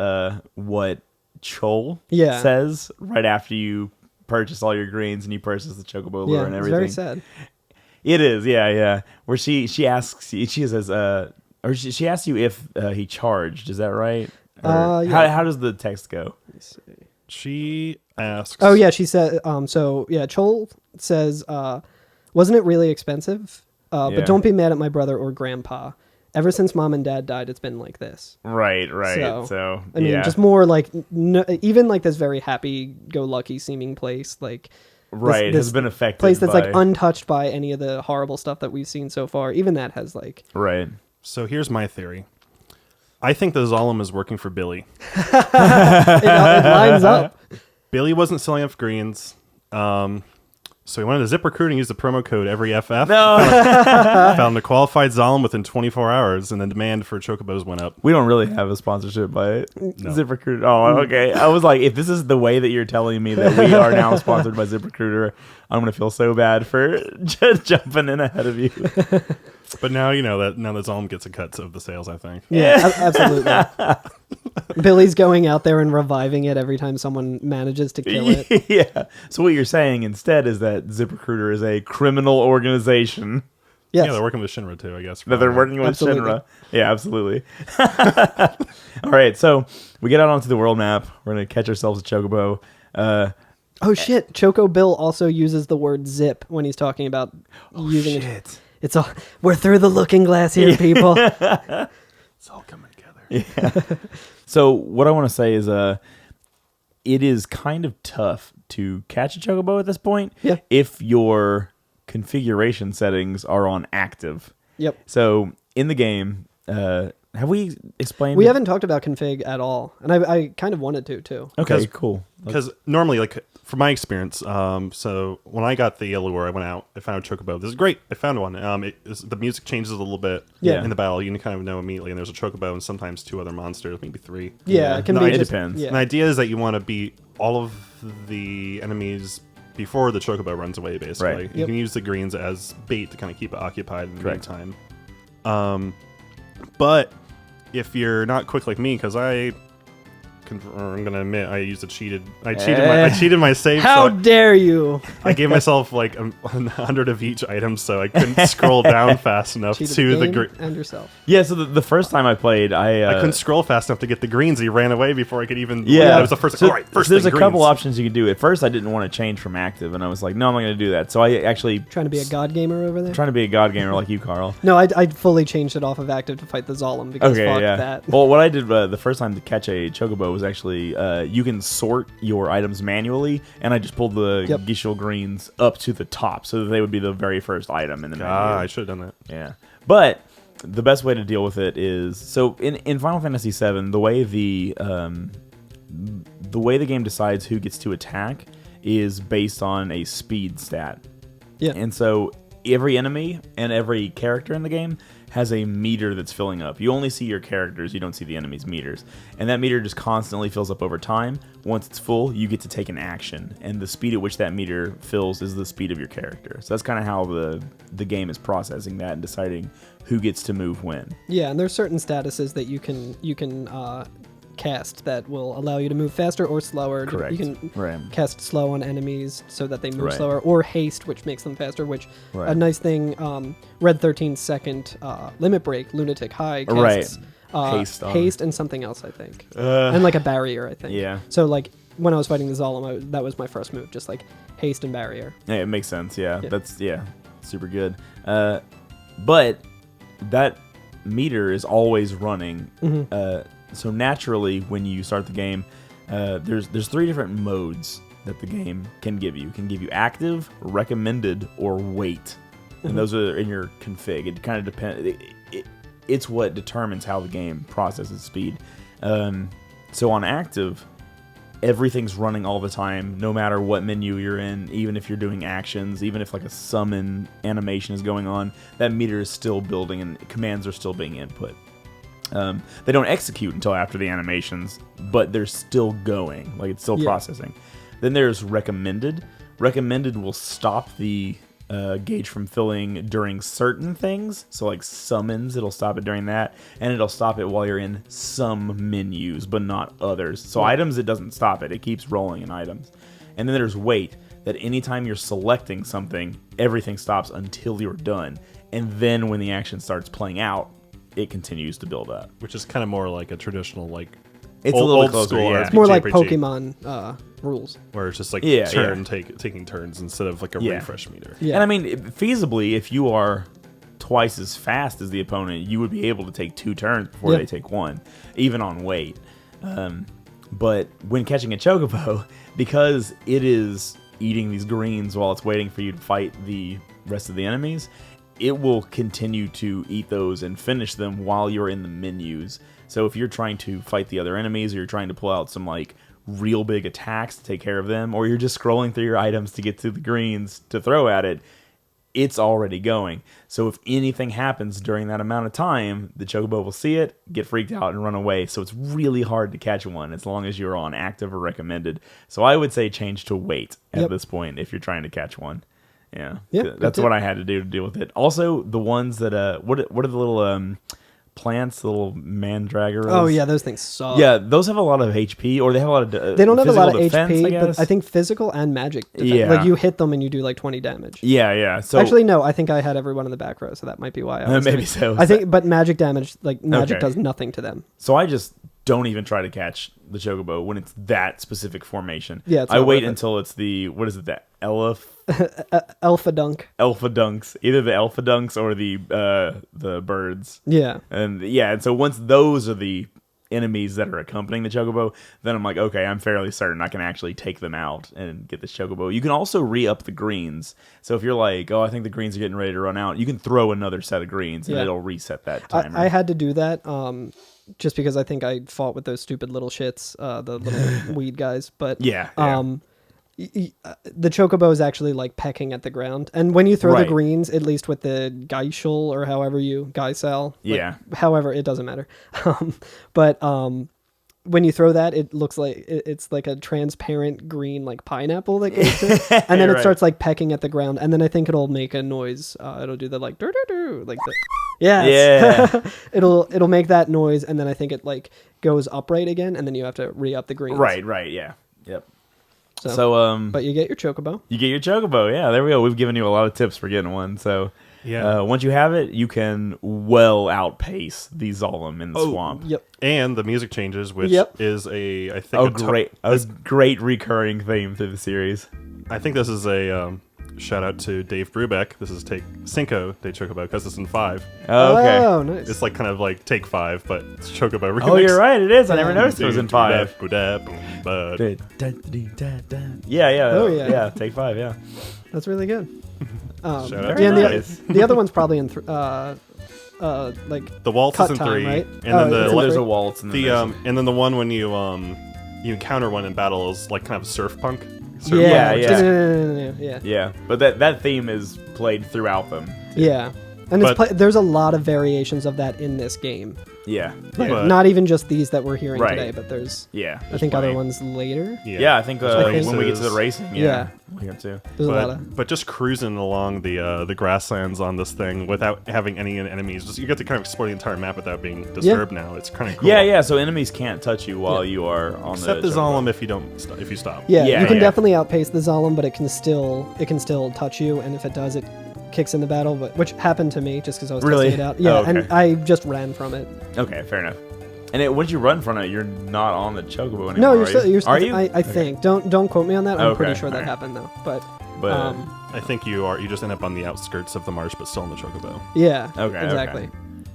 what Cholle says right after you purchase all your greens and you purchase the chocobo lure and everything. It's very sad. It is, yeah. Where she asks, she says, or she asks you if he charged. Is that right? How does the text go? Let me see. She asks. Oh yeah, she said. Cholle says, "Wasn't it really expensive? But don't be mad at my brother or grandpa. Ever since mom and dad died, it's been like this." Right. So I mean, just more like even like this very happy-go-lucky seeming place, like this has been affected. Place that's like untouched by any of the horrible stuff that we've seen so far. Even that has like So here's my theory. I think the Zolom is working for Billy. it lines up. Billy wasn't selling enough greens. So he wanted to zip recruit and use the promo code EveryFF. No. Found a qualified Zolom within 24 hours, and the demand for chocobos went up. We don't really have a sponsorship by it. No. ZipRecruiter. Oh, okay. I was like, if this is the way that you're telling me that we are now sponsored by ZipRecruiter, I'm going to feel so bad for just jumping in ahead of you. But now you know that Zolom gets a cut of the sales, I think. Yeah, absolutely. Billy's going out there and reviving it every time someone manages to kill it. Yeah. So what you're saying instead is that ZipRecruiter is a criminal organization. Yes. Yeah, they're working with Shinra too, I guess. That they're working with Absolutely. Shinra. Yeah, absolutely. All right, so we get out onto the world map. We're going to catch ourselves a chocobo. Oh shit! Choco Bill also uses the word "zip" when he's talking about using it. It's all we're through the looking glass here, people. It's all coming together. Yeah. So what I want to say is, it is kind of tough to catch a chocobo at this point. Yeah. If your configuration settings are on active. Yep. So in the game, have we explained? We haven't talked about config at all, and I kind of wanted to too. Okay, cool. Because normally, like from my experience, so when I got the lure, I went out, I found a chocobo. This is great. I found one. The music changes a little bit in the battle. You can kind of know immediately, and there's a chocobo and sometimes 2 other monsters, maybe 3. Yeah, it can be. It depends. Yeah. The idea is that you want to beat all of the enemies before the chocobo runs away, basically. Right. You can use the greens as bait to kind of keep it occupied in the meantime. But if you're not quick like me, because I'm gonna admit I cheated my save. How so dare you? I gave myself like 100 of each item, so I couldn't scroll down fast enough Cheated to the the game and yourself. Yeah, so the first time I played, I couldn't scroll fast enough to get the greens. He ran away before I could even. Yeah, that was the first. So, all right, first. So there's thing, a couple greens. options you can do. At first, I didn't want to change from active, and I was like, no, I'm not going to do that. So I actually Trying to be a god gamer over there? trying to be a god gamer like you, Carl. No, I fully changed it off of active to fight the Zolom because fuck that. Well, what I did the first time to catch a chocobo was actually you can sort your items manually, and I just pulled the Gishul greens up to the top so that they would be the very first item in the menu. I should have done that. Yeah, but the best way to deal with it is so in Final Fantasy VII, the way the game decides who gets to attack is based on a speed stat. Yeah. And so every enemy and every character in the game has a meter that's filling up. You only see your characters, you don't see the enemy's meters. And that meter just constantly fills up over time. Once it's full, you get to take an action. And the speed at which that meter fills is the speed of your character. So that's kind of how the game is processing that and deciding who gets to move when. Yeah, and there's certain statuses that you can cast that will allow you to move faster or slower. Correct. You can Right. cast slow on enemies so that they move Right. slower, or haste, which makes them faster, which Right. a nice thing, Red 13's second Limit Break, Lunatic High, casts haste and something else, I think. And like a barrier, I think. Yeah. So like when I was fighting the Zolom, that was my first move, just like haste and barrier. Yeah, it makes sense. Yeah, that's super good. But that meter is always running. So naturally, when you start the game, there's 3 different modes that the game can give you. It can give you active, recommended, or wait, and those are in your config. It kind of depends. It's what determines how the game processes speed. So on active, everything's running all the time, no matter what menu you're in. Even if you're doing actions, even if like a summon animation is going on, that meter is still building and commands are still being input. They don't execute until after the animations, but they're still going, like it's still processing. Then there's recommended. Recommended will stop the gauge from filling during certain things. So like summons, it'll stop it during that, and it'll stop it while you're in some menus, but not others. So items, it doesn't stop it. It keeps rolling in items. And then there's wait, that anytime you're selecting something, everything stops until you're done. And then when the action starts playing out, it continues to build up. Which is kind of more like a traditional, like, It's old, a little old closer, school yeah. RPG. It's more like Pokemon rules. Where it's just like taking turns instead of like a refresh meter. Yeah. And I mean, feasibly, if you are twice as fast as the opponent, you would be able to take 2 turns before they take 1, even on wait. But when catching a Chocobo, because it is eating these greens while it's waiting for you to fight the rest of the enemies, it will continue to eat those and finish them while you're in the menus. So if you're trying to fight the other enemies, or you're trying to pull out some like real big attacks to take care of them, or you're just scrolling through your items to get to the greens to throw at it, it's already going. So if anything happens during that amount of time, the Chocobo will see it, get freaked out, and run away. So it's really hard to catch one as long as you're on active or recommended. So I would say change to wait at this point if you're trying to catch one. Yeah, that's what I had to do to deal with it. Also, the ones that what are the little plants, the little mandragoras? Oh yeah, those things suck. Yeah, those have a lot of HP, or they have a lot of they don't have a lot of defense, HP, but I think physical and magic defense. Yeah. Like you hit them and you do like 20 damage. Yeah. So actually, no, I think I had everyone in the back row, so that might be why. I was maybe so. I think, but magic damage, like magic does nothing to them. So I just don't even try to catch the Chocobo when it's that specific formation. Yeah, it's I not wait worth it. until it's the Alpha dunk. Alpha dunks, either the alpha dunks or the birds. Yeah. And so once those are the enemies that are accompanying the Chocobo, then I'm like, okay, I'm fairly certain I can actually take them out and get this Chocobo. You can also re-up the greens. So if you're like, oh, I think the greens are getting ready to run out, you can throw another set of greens and it'll reset that timer. I had to do that just because I think I fought with those stupid little shits, the little weed guys. But yeah. The Chocobo is actually like pecking at the ground, and when you throw the greens, at least with the Geishel or however you Geisel, however it doesn't matter. But when you throw that, it looks like it's like a transparent green like pineapple that goes to it, and then it starts like pecking at the ground, and then I think it'll make a noise. It'll do the like dur dur dur like the it'll make that noise, and then I think it like goes upright again, and then you have to re-up the greens. Right, yeah, yep. So, but you get your Chocobo. You get your Chocobo, yeah. There we go. We've given you a lot of tips for getting one. So, once you have it, you can well outpace the Zolom in the swamp. Yep. And the music changes, which is a great recurring theme through the series. I think this is a shout out to Dave Brubeck. This is take Cinco de Chocobo because it's in 5. Oh, okay. Oh, nice. It's like kind of like take 5, but it's Chocobo remix. Oh, you're right. It is. I never noticed it was in 5. Yeah. Oh, yeah. Yeah, take 5, yeah. That's really good. Shout out Yeah, to and nice. the other one's probably in like The waltz cut is in time, 3, right? and then it's in There's three. a waltz in the and then the one when you encounter one in battle is like kind of surf punk. Surf Yeah, yeah. yeah. Yeah, but that theme is played throughout them. Yeah. And But- there's a lot of variations of that in this game. Yeah. Like, But- not even just these that we're hearing Right. today, but there's Yeah. I think other ones later. Yeah, I think when we get to the racing, Yeah. we'll hear too. There's a lot of But just cruising along the grasslands on this thing without having any enemies, just you get to kind of explore the entire map without being disturbed. Now it's kind of cool. Yeah. So enemies can't touch you while you are on Except the the Zalem if you stop. Yeah, you can yeah. definitely outpace the Zalem, but it can still touch you, and if it does, it kicks in the battle, which happened to me just because I was Really? testing it out. Yeah, Oh, okay. and I just ran from it. Okay, fair enough. And once you run from it, you're not on the Chocobo anymore. No, you're are still. you? You're still. Are you? I think. Don't quote me on that. I'm Okay, pretty sure that alright. happened though. But But I think you are. You just end up on the outskirts of the marsh, but still in the Chocobo. yeah, Okay, exactly. okay.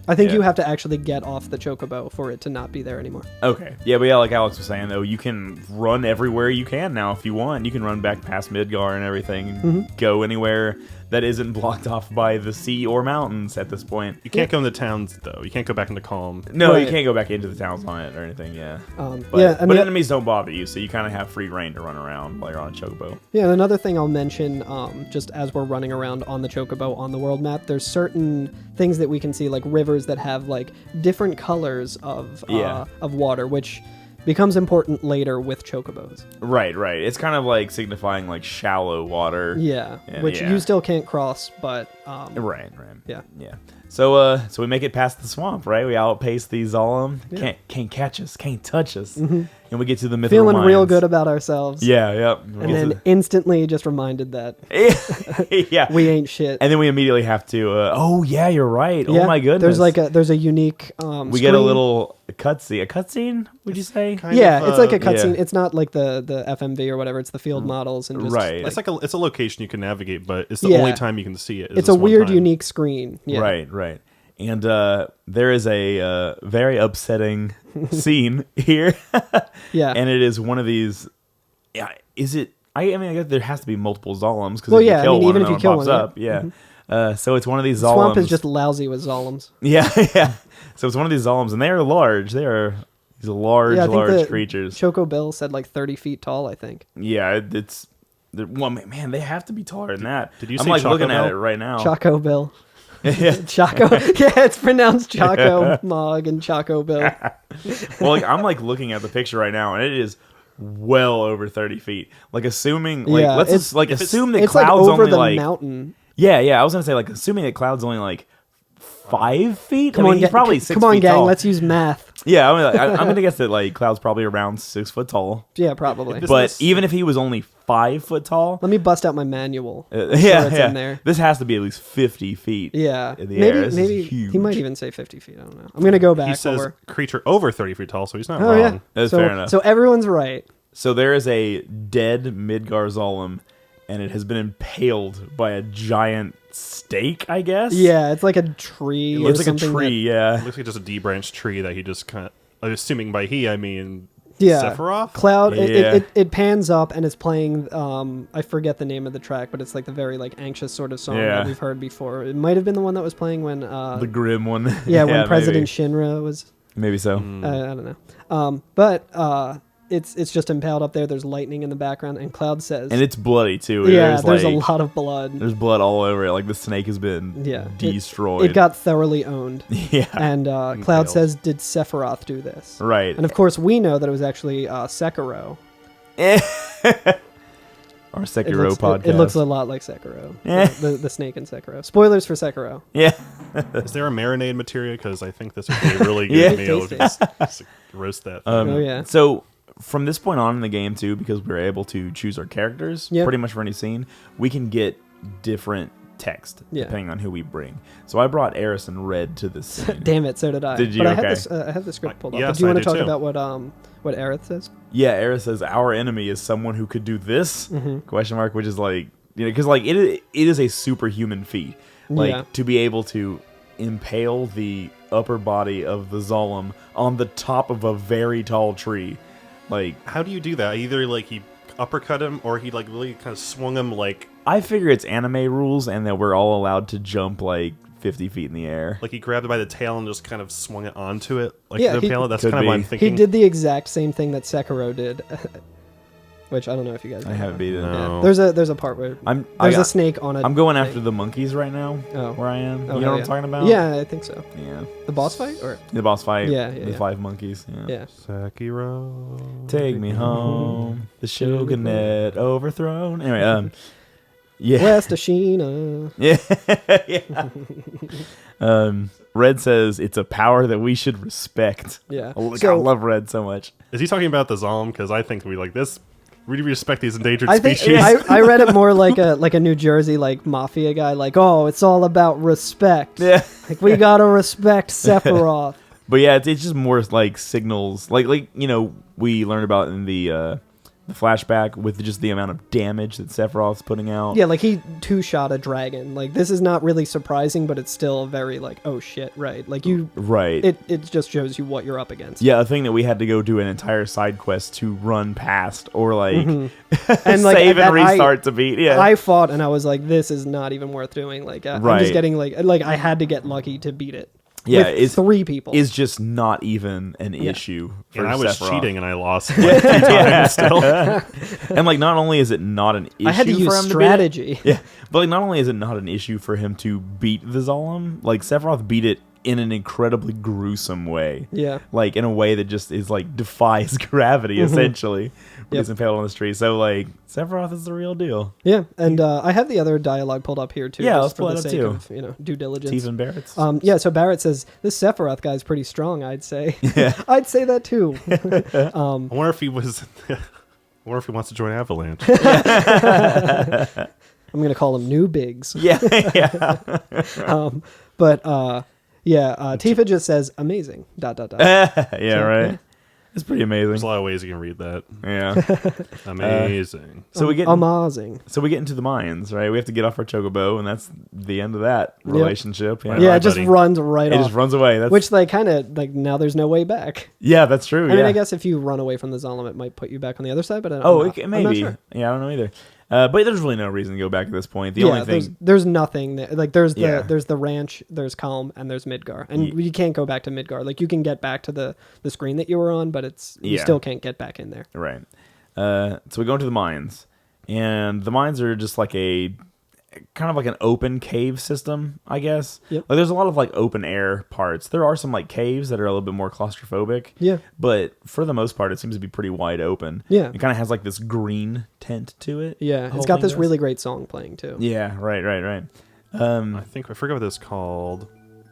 I think Yeah. you have to actually get off the Chocobo for it to not be there anymore. okay, yeah, but yeah, like Alex was saying though, you can run everywhere you can now if you want. You can run back past Midgar and everything, and go anywhere that isn't blocked off by the sea or mountains at this point. You can't go in the towns though. You can't go back into Calm. No, you Right. can't go back into the towns on it or anything. Yeah, But but and enemies don't bother you, so you kind of have free reign to run around while you're on Chocobo. yeah, and another thing I'll mention, just as we're running around on the Chocobo on the world map, there's certain things that we can see, like rivers that have like different colors of water, which becomes important later with Chocobos. Right. It's kind of like signifying like shallow water. Yeah, Yeah, which yeah. you still can't cross, but Right. yeah. So we make it past the swamp, right? We outpace the Zalem. Can't catch us, can't touch us, and we get to the Mithral Feeling real Mines. good about ourselves. Yeah, yep. And then instantly just reminded that yeah, we ain't shit. and then we immediately have to. Oh yeah, you're right. Yeah, Oh my goodness. There's a unique we get a screen. little cutscene. A cutscene? Would you say? Kind Yeah, of, it's like a cutscene. yeah. It's not like the FMV or whatever. It's the field models and just Right. It's like it's a location you can navigate, but it's the Yeah. only time you can see it. is it's this a one weird, time. unique screen. Yeah. Right. And there is a very upsetting scene here. Yeah. And it is one of these. Yeah, is it? I mean, I guess there has to be multiple Zalems because Well, if yeah, you kill I mean, one, even if another you kill pops one, up. Yeah. So it's one of these Zalems. Swamp is just lousy with Zalems. Yeah. So it's one of these Zalems, and they are large. They are these large, Yeah, I think large the creatures. Choco Bill said like 30 feet tall, I think. Yeah, it's. Well, man, they have to be taller than that. Did you I'm say like looking at Chocobo? it right now. Choco Bill. Yeah. Choco. Yeah, it's pronounced Choco Mog and Choco Bill. Well, like, I'm like looking at the picture right now, and it is well over 30 feet. Like assuming, like Yeah, let's it's- just like if it's- assume the It's like clouds over only the like mountain. yeah. I was gonna say like assuming the clouds only like 5 feet. Come I mean, on, he's gang. probably 6 Come on, feet gang. tall. Let's use math. Yeah, I'm gonna guess that like clouds probably around 6 foot tall. Yeah, probably. This But is- even if he was only 5 foot tall, Let me bust out my manual. yeah, it's in there. this has to be at least 50 feet. Yeah. in the air. Maybe This is maybe huge. he might even say 50 feet. I don't know. I'm gonna go back. He says over. creature over 30 feet tall, so he's not Oh wrong. yeah. That's so, fair enough. So everyone's right. So there is a dead Midgar Zalem, and it has been impaled by a giant stake, I guess. Yeah, it's like a tree. It or looks like a something tree. It Yeah. looks like just a D-branched tree that he just kind of. Assuming by he, I mean Yeah. Sephiroth. Cloud. Yeah. It pans up and it's playing. I forget the name of the track, but it's like the very like anxious sort of song Yeah. that we've heard before. It might have been the one that was playing when. The grim one. when President Shinra was. Maybe so. I don't know. But it's just impaled up there. There's lightning in the background, and Cloud says. And it's bloody too. there's a like, lot of blood. There's blood all over it. Like the snake has been Yeah, destroyed. It got thoroughly owned. yeah. And Cloud Impaled. says, "Did Sephiroth do this?" Right. And of course, we know that it was actually Sekiro. Our Sekiro podcast. It looks a lot like Sekiro. Yeah. The snake in Sekiro. Spoilers for Sekiro. yeah. Is there a marinade materia? Because I think this would be a really good Yeah. meal. If you just roast that. Thing. Oh, yeah. So from this point on in the game too, because we're able to choose our characters Yep. pretty much for any scene, we can get different text Yeah. depending on who we bring. So I brought Eris in red to this scene. Damn it, so did I. Did you? But I have Okay. this. I have the script pulled up. Yes, but do you I want to do talk too. about what Aerith says? Yeah, Eris says our enemy is someone who could do this ? Mm-hmm. Question mark, which is like because like it is a superhuman feat, like to be able to impale the upper body of the Zolom on the top of a very tall tree. Like, how do you do that? Either like he uppercut him, or he like really kind of swung him like. I figure it's anime rules, and that we're all allowed to jump like 50 feet in the air. Like he grabbed it by the tail and just kind of swung it onto it. Like Yeah, the tail. That's kind of what I'm He thinking. did the exact same thing that Sekiro did, which I don't know if you guys. I haven't beat it. No. Yeah. There's a part where there's a snake on it. I'm going after the monkeys right now. Oh. Where I am. Oh, you know what I'm talking about? Yeah, I think so. Yeah. The boss fight or The boss fight. Yeah, The 5 monkeys. Yeah. yeah. Sekiro. Take me home. The shogunate overthrown. Anyway, yeah. West Ashina. Yeah. Red says it's a power that we should respect. Yeah. Oh, So- I love Red so much. Is he talking about the Zolom? Because I think we like this. We respect these endangered I think species. I read it more like a New Jersey like mafia guy, like, oh, it's all about respect. Yeah. Like we gotta respect Sephiroth. But yeah, it's just more like signals, like we learned about in the flashback with just the amount of damage that Sephiroth's putting out. Yeah, like he two-shot a dragon. Like this is not really surprising, but it's still very like, oh shit, right? Like you, Right. It just shows you what you're up against. Yeah, a thing that we had to go do an entire side quest to run past or like And like save that and restart to beat. Yeah. I fought and I was like, this is not even worth doing. Like I'm Right. just getting like I had to get lucky to beat it. Yeah, with it's 3 people. is just not even an issue for and I was Sephiroth. cheating and I lost like 2 times still. And like not only is it not an issue I had to for use him strategy. to beat it, but like not only is it not an issue for him to beat the Zolom, like Sephiroth beat it in an incredibly gruesome way. Yeah. Like in a way that just is like defies gravity essentially. When he's impaled on this tree. So like Sephiroth is the real deal. Yeah, and I have the other dialogue pulled up here too. Yeah, just let's for pull the it up sake too. of due diligence. Stephen Barrett's. Yeah, so Barrett says this Sephiroth guy's pretty strong. I'd say. Yeah. I'd say that too. I wonder if he was. I wonder if he wants to join Avalanche. I'm gonna call him New Biggs. Yeah. But Tifa just says amazing. ... Yeah, right. It's pretty amazing. There's a lot of ways you can read that. Yeah. Amazing. So we get amazing. So we get into the mines, right? We have to get off our Chocobo, and that's the end of that relationship. Right. Yeah, Bye, it just buddy. runs right It off. just runs away. That's, Which like kind of like now there's no way back. yeah, that's true. I mean, yeah. I guess if you run away from the Zolom, it might put you back on the other side. But maybe. I'm not sure. Yeah, I don't know either. But there's really no reason to go back at this point. The only thing, there's nothing there. Like there's Yeah. the ranch, there's Calm, and there's Midgar, and you can't go back to Midgar. Like you can get back to the screen that you were on, but you still can't get back in there. right? So we go into the mines, and the mines are just like a kind of like an open cave system, I guess. Yep. Like there's a lot of like open air parts. There are some like caves that are a little bit more claustrophobic. Yeah. But for the most part, it seems to be pretty wide open. Yeah. It kind of has like this green tint to it. Yeah, The whole it's got thing this does. really great song playing too. Yeah. Right. I think I forgot what it's called.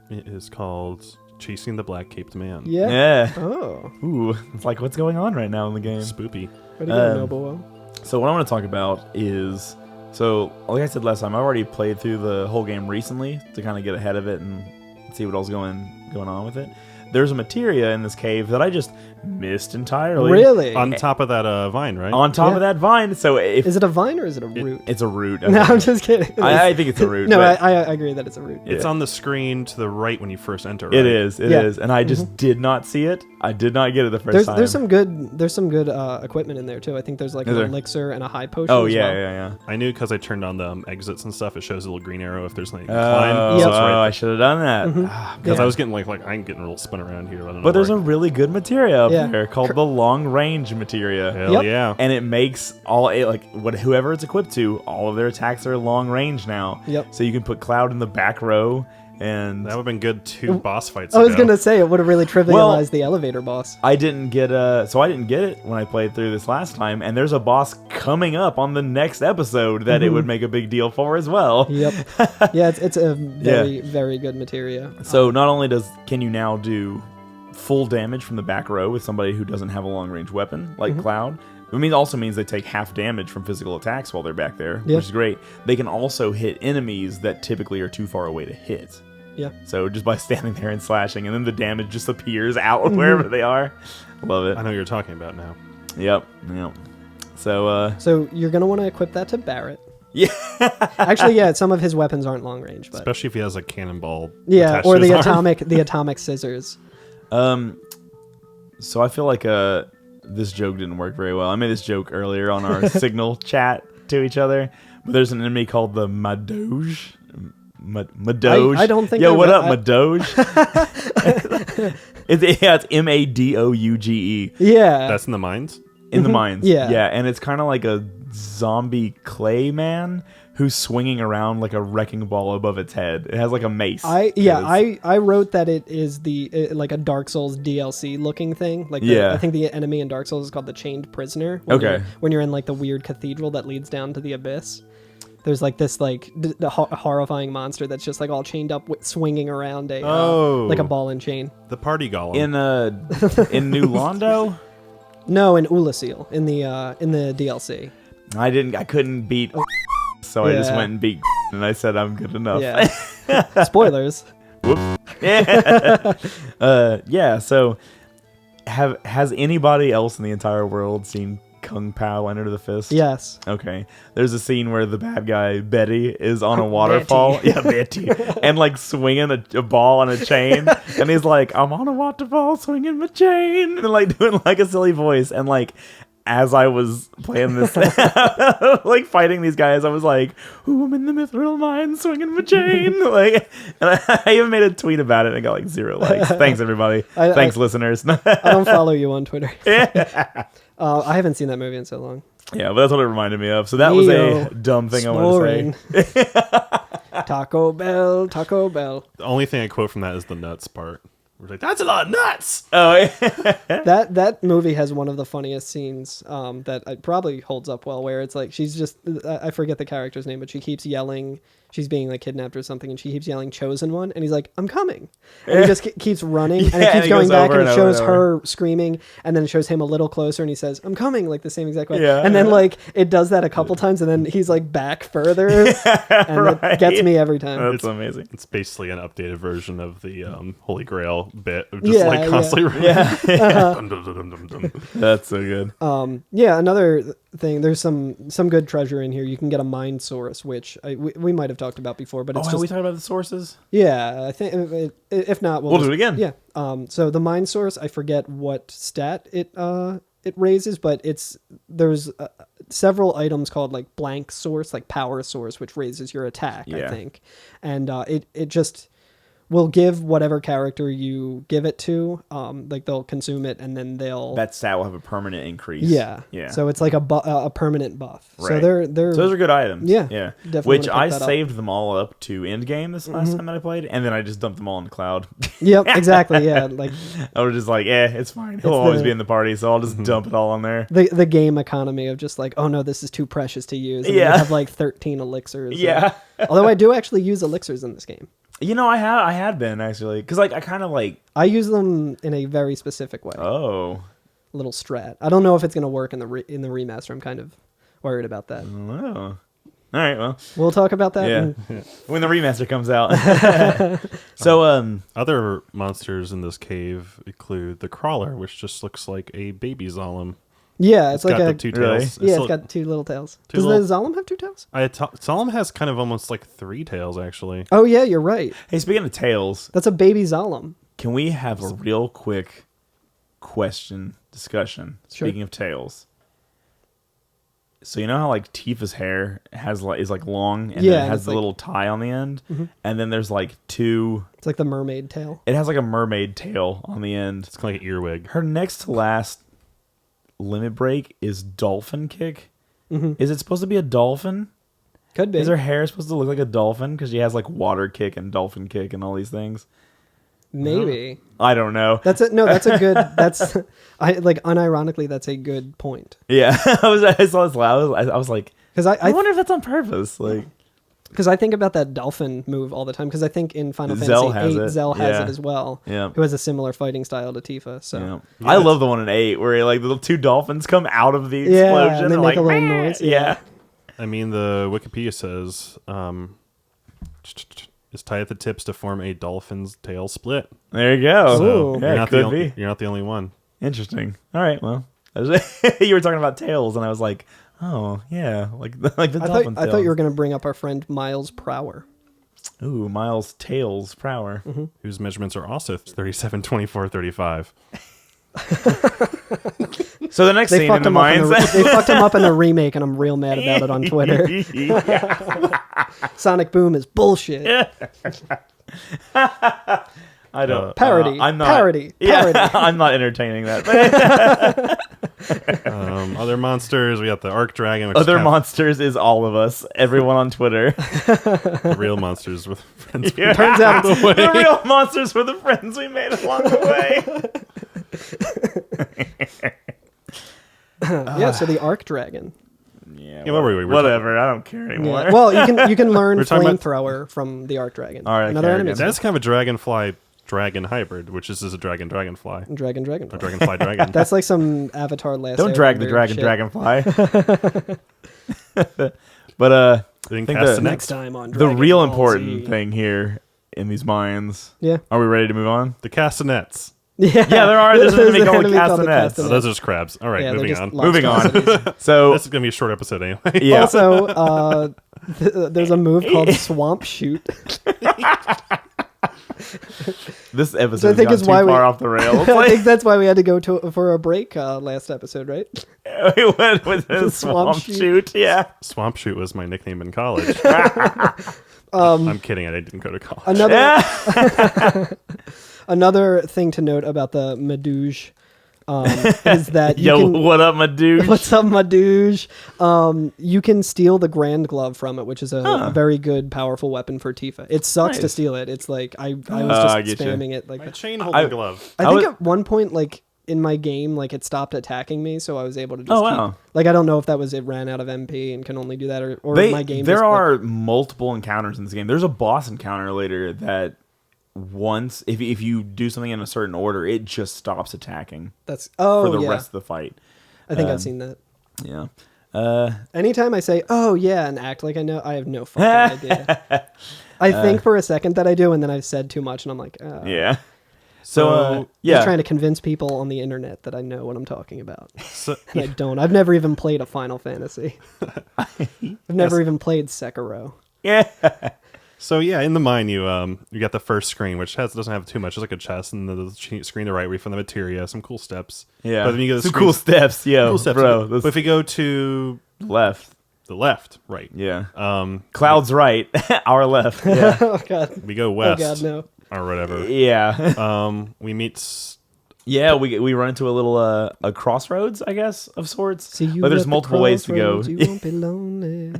It is called Chasing the Black Caped Man. Yeah. Yeah. Oh, Ooh, it's like what's going on right now in the game. Spoopy. way to go, Nobuo. So what I want to talk about is, so like I said last time, I already played through the whole game recently to kind of get ahead of it and see what else going on with it. There's a materia in this cave that I just missed entirely. Really? On top of that vine, right? On top Yeah. of that vine. So if Is it a vine or is it a root? it's a root, No, I'm just kidding. I think it's a root. No, but I agree that it's a root. It's Yeah. on the screen to the right when you first enter. it right? is, Yeah. and I just did not see it. I did not get it the first time. There's some good equipment in there too. I think there's like Is an there? elixir and a high potion. Oh as yeah, well. yeah. I knew because I turned on the exits and stuff. It shows a little green arrow if there's like a Oh, climb. Yep. So it's right I should have done that. Because Yeah. I was getting like I'm getting a little spun around here. I don't know. But there's where a really good materia up Yeah. there called the long range materia. Hell Yep. yeah. And it makes whoever it's equipped to, all of their attacks are long range now. Yep. So you can put Cloud in the back row, and That would have been good 2 boss fights I was ago. gonna say it would have really trivialized the elevator boss. I didn't get it when I played through this last time. And there's a boss coming up on the next episode that it would make a big deal for as well. Yep. Yeah, it's a very very good materia. So not only can you now do full damage from the back row with somebody who doesn't have a long range weapon like Cloud. It also means they take half damage from physical attacks while they're back there, Yeah. which is great. They can also hit enemies that typically are too far away to hit. Yeah. So just by standing there and slashing, and then the damage just appears out wherever they are. Love it. I know what you're talking about now. Yep. So So you're gonna want to equip that to Barrett. Yeah. Actually, yeah, some of his weapons aren't long range, but Especially if he has a cannonball. yeah, attached or to his the arm. atomic scissors. So I feel like this joke didn't work very well. I made this joke earlier on our Signal chat to each other, but there's an enemy called the Madoge. Madoge. I don't think. Yo, what up, Madoge? it's Madouge. Yeah, That's in the mines? In the mines. Yeah. Yeah, and it's kind of like a zombie clay man who's swinging around like a wrecking ball above its head. It has like a mace. I wrote that it is like a Dark Souls DLC looking thing. Like Yeah. I think the enemy in Dark Souls is called the Chained Prisoner. When you're in like the weird cathedral that leads down to the abyss. There's like this like horrifying monster that's just like all chained up, swinging around like a ball and chain. The party golem. In New Londo. No, in Ulasil in the DLC. I couldn't beat, so I just Yeah. went and beat, and I said I'm good enough. Yeah. Spoilers. Yeah. So, has anybody else in the entire world seen Kung Pao Enter the Fist? Yes. Okay. There's a scene where the bad guy Betty is on a waterfall. Betty. Yeah, Betty, and like swinging a ball on a chain, and he's like, "I'm on a waterfall swinging my chain," and like doing like a silly voice, and like. As I was playing this, like fighting these guys, I was like, "Ooh, I'm in the Mithral Mines swinging my chain." Like, and I even made a tweet about it and got like 0 likes. Thanks, everybody. Thanks, listeners. I don't follow you on Twitter. I haven't seen that movie in so long. Yeah, but that's what it reminded me of. So that was a dumb thing I wanted to say. Taco Bell, Taco Bell. The only thing I quote from that is the nuts part. We're like, that's a lot of nuts. Oh, yeah. That movie has one of the funniest scenes that probably holds up well, where it's like she's just, I forget the character's name, but she keeps yelling, she's being like kidnapped or something, and she keeps yelling "Chosen One," and he's like, "I'm coming," and he just keeps running, and it keeps going back, and it shows her screaming, and then it shows him a little closer, and he says, "I'm coming," like the same exact way, and then like it does that a couple times, and then he's like back further, and it gets me every time. That's amazing. It's basically an updated version of the Holy Grail bit of just like constantly running. Dum, dum, dum, dum, dum. That's so good. Another thing, there's some good treasure in here. You can get a mind source, which we might have talked about before, but it's Have just we talked about the sources? yeah. I think if not, We'll do it again. Yeah. So the mind source, I forget what stat it raises, but there's several items called like blank source, like power source, which raises your attack. I think, and it just will give whatever character you give it to, like they'll consume it and then they'll... That stat will have a permanent increase. Yeah. Yeah. So it's like a permanent buff. Right. So they're... So those are good items. Yeah. Yeah. Definitely Which wanna I pick that up. saved them all up to end game this last time that I played, and then I just dumped them all in the cloud. Yep, exactly. Yeah. Like I was just like, it's fine. He'll always be in the party, so I'll just dump it all on there. the game economy of just like, oh no, this is too precious to use. And Yeah. you have like 13 elixirs. Yeah. Although I do actually use elixirs in this game. You know, I had been actually, because like I kind of like. I use them in a very specific way. Oh. A little strat. I don't know if it's going to work in the remaster. I'm kind of worried about that. Oh. All right. Well. We'll talk about that. Yeah. When the remaster comes out. So Other monsters in this cave include the crawler, which just looks like a baby Zalem. Yeah, it's like got a... the two Really? tails. Yeah, it's got two little tails. Does the Zalem have two tails? Zalem has kind of almost like 3 tails, actually. Oh, yeah, you're right. hey, speaking of tails, That's a baby Zalem. can we have a real quick discussion? Sure. Speaking of tails. So you know how like Tifa's hair is like long and Yeah, then it and has it's the like- little tie on the end, and then there's like two. It's like the mermaid tail. It has like a mermaid tail on the end. It's kind of like an earwig. Her next to last limit break is dolphin kick. Is it supposed to be a dolphin? Could be. Is her hair supposed to look like a dolphin because she has like water kick and dolphin kick and all these things? Maybe. I don't know. That's it. No, that's a good... That's... unironically, that's a good point. Yeah, I saw this. I was like, Because I wonder if that's on purpose. Like, Because I think about that dolphin move all the time. Because I think in Final Zell Fantasy has VIII, it. Zell has Yeah. it as well. Yeah. Who has a similar fighting style to Tifa. So I love the one in 8 where like the 2 dolphins come out of the yeah, explosion and they and make like a little noise. Yeah. I mean, the Wikipedia says is tied at the tips to form a dolphin's tail split. There you go. Ooh. Yeah, it could be. You're not the only one. Interesting. All right. Well, you were talking about tails, and I was like, Oh, yeah. Like the I dolphin thought you were going to bring up our friend Miles Prower. Ooh, Miles Tails Prower. Mm-hmm. Whose measurements are also 37, 24, 35. So the next scene in the mines. They fucked him up in a remake, and I'm real mad about it on Twitter. Sonic Boom is bullshit. I don't. Parody. I'm not. Parody. I'm not entertaining that. Other monsters, we got the Arc Dragon. Which Other is monsters is all of us. Everyone on Twitter. the real monsters with friends. Yeah. Turns out it's The real monsters were the friends we made along the way. yeah. So the Arc Dragon. Yeah, Yeah, what were we? whatever. I don't care anymore. Yeah. Well, you can learn We're talking about- flamethrower from the Arc Dragon. All right, Another okay, enemy. again. That's kind of a dragonfly dragon hybrid, which is a dragonfly. Dragon. A dragonfly dragon. That's like some Avatar last. Don't drag the Airbender dragonfly. But They think didn't cast the- the Next next. time on the Dragon real Ball important Z. thing here in these mines. Yeah. Are we ready to move on? The castanets. Yeah. There's an enemy called called Castanets. Oh, those are just crabs. All right, Yeah, moving they're on. just Moving on. monstrosities. So This is going to be a short episode anyway. yeah. Also, there's a move called Swamp Shoot. This So I episode think got is too why we- far off the rails. I think that's why we had to go for a break last episode, right? We went with the The swamp swamp shoot. Yeah. Swamp Shoot was my nickname in college. I'm kidding. I didn't go to college. Another thing to note about the Medouge is that you Yo, can. what up, my dude? What's up, Medouge? You can steal the Grand Glove from it, which is a very good, powerful weapon for Tifa. It sucks to Nice. steal it. It's like I was I just get you. spamming it like My that. chain holding glove. I I think was- at one point, like in my game, like it stopped attacking me, so I was able to just Oh, wow. keep. Like I don't know if that was it ran out of MP and can only do that, or my game. There just, are multiple encounters in this game. There's a boss encounter later that once, if you do something in a certain order, it just stops attacking that's for the yeah. rest of the fight. I think I've seen that. Yeah. Anytime I say "oh yeah" and act like I know, I have no fucking idea. I think for a second that I do, and then I've said too much, and I'm like, Yeah. So, just trying to convince people on the internet that I know what I'm talking about. So, And I don't. I've never even played a Final Fantasy. I've never even played Sekiro. Yeah. So yeah, in the mine you got the first screen, which doesn't have too much. It's like a chest, and the screen to the right where you find the materia, some cool steps. Yeah. But then you go to the Some screen- cool steps. Yeah, cool steps. bro. But if you go to Left. the left, right. Yeah. Cloud's right. Our left. Yeah. Oh god. We go Oh west god, no. or whatever. Yeah. We meet. Yeah, we run into a little a crossroads, I guess, of sorts. See you But there's at the multiple ways to go. crossroads, You won't be lonely.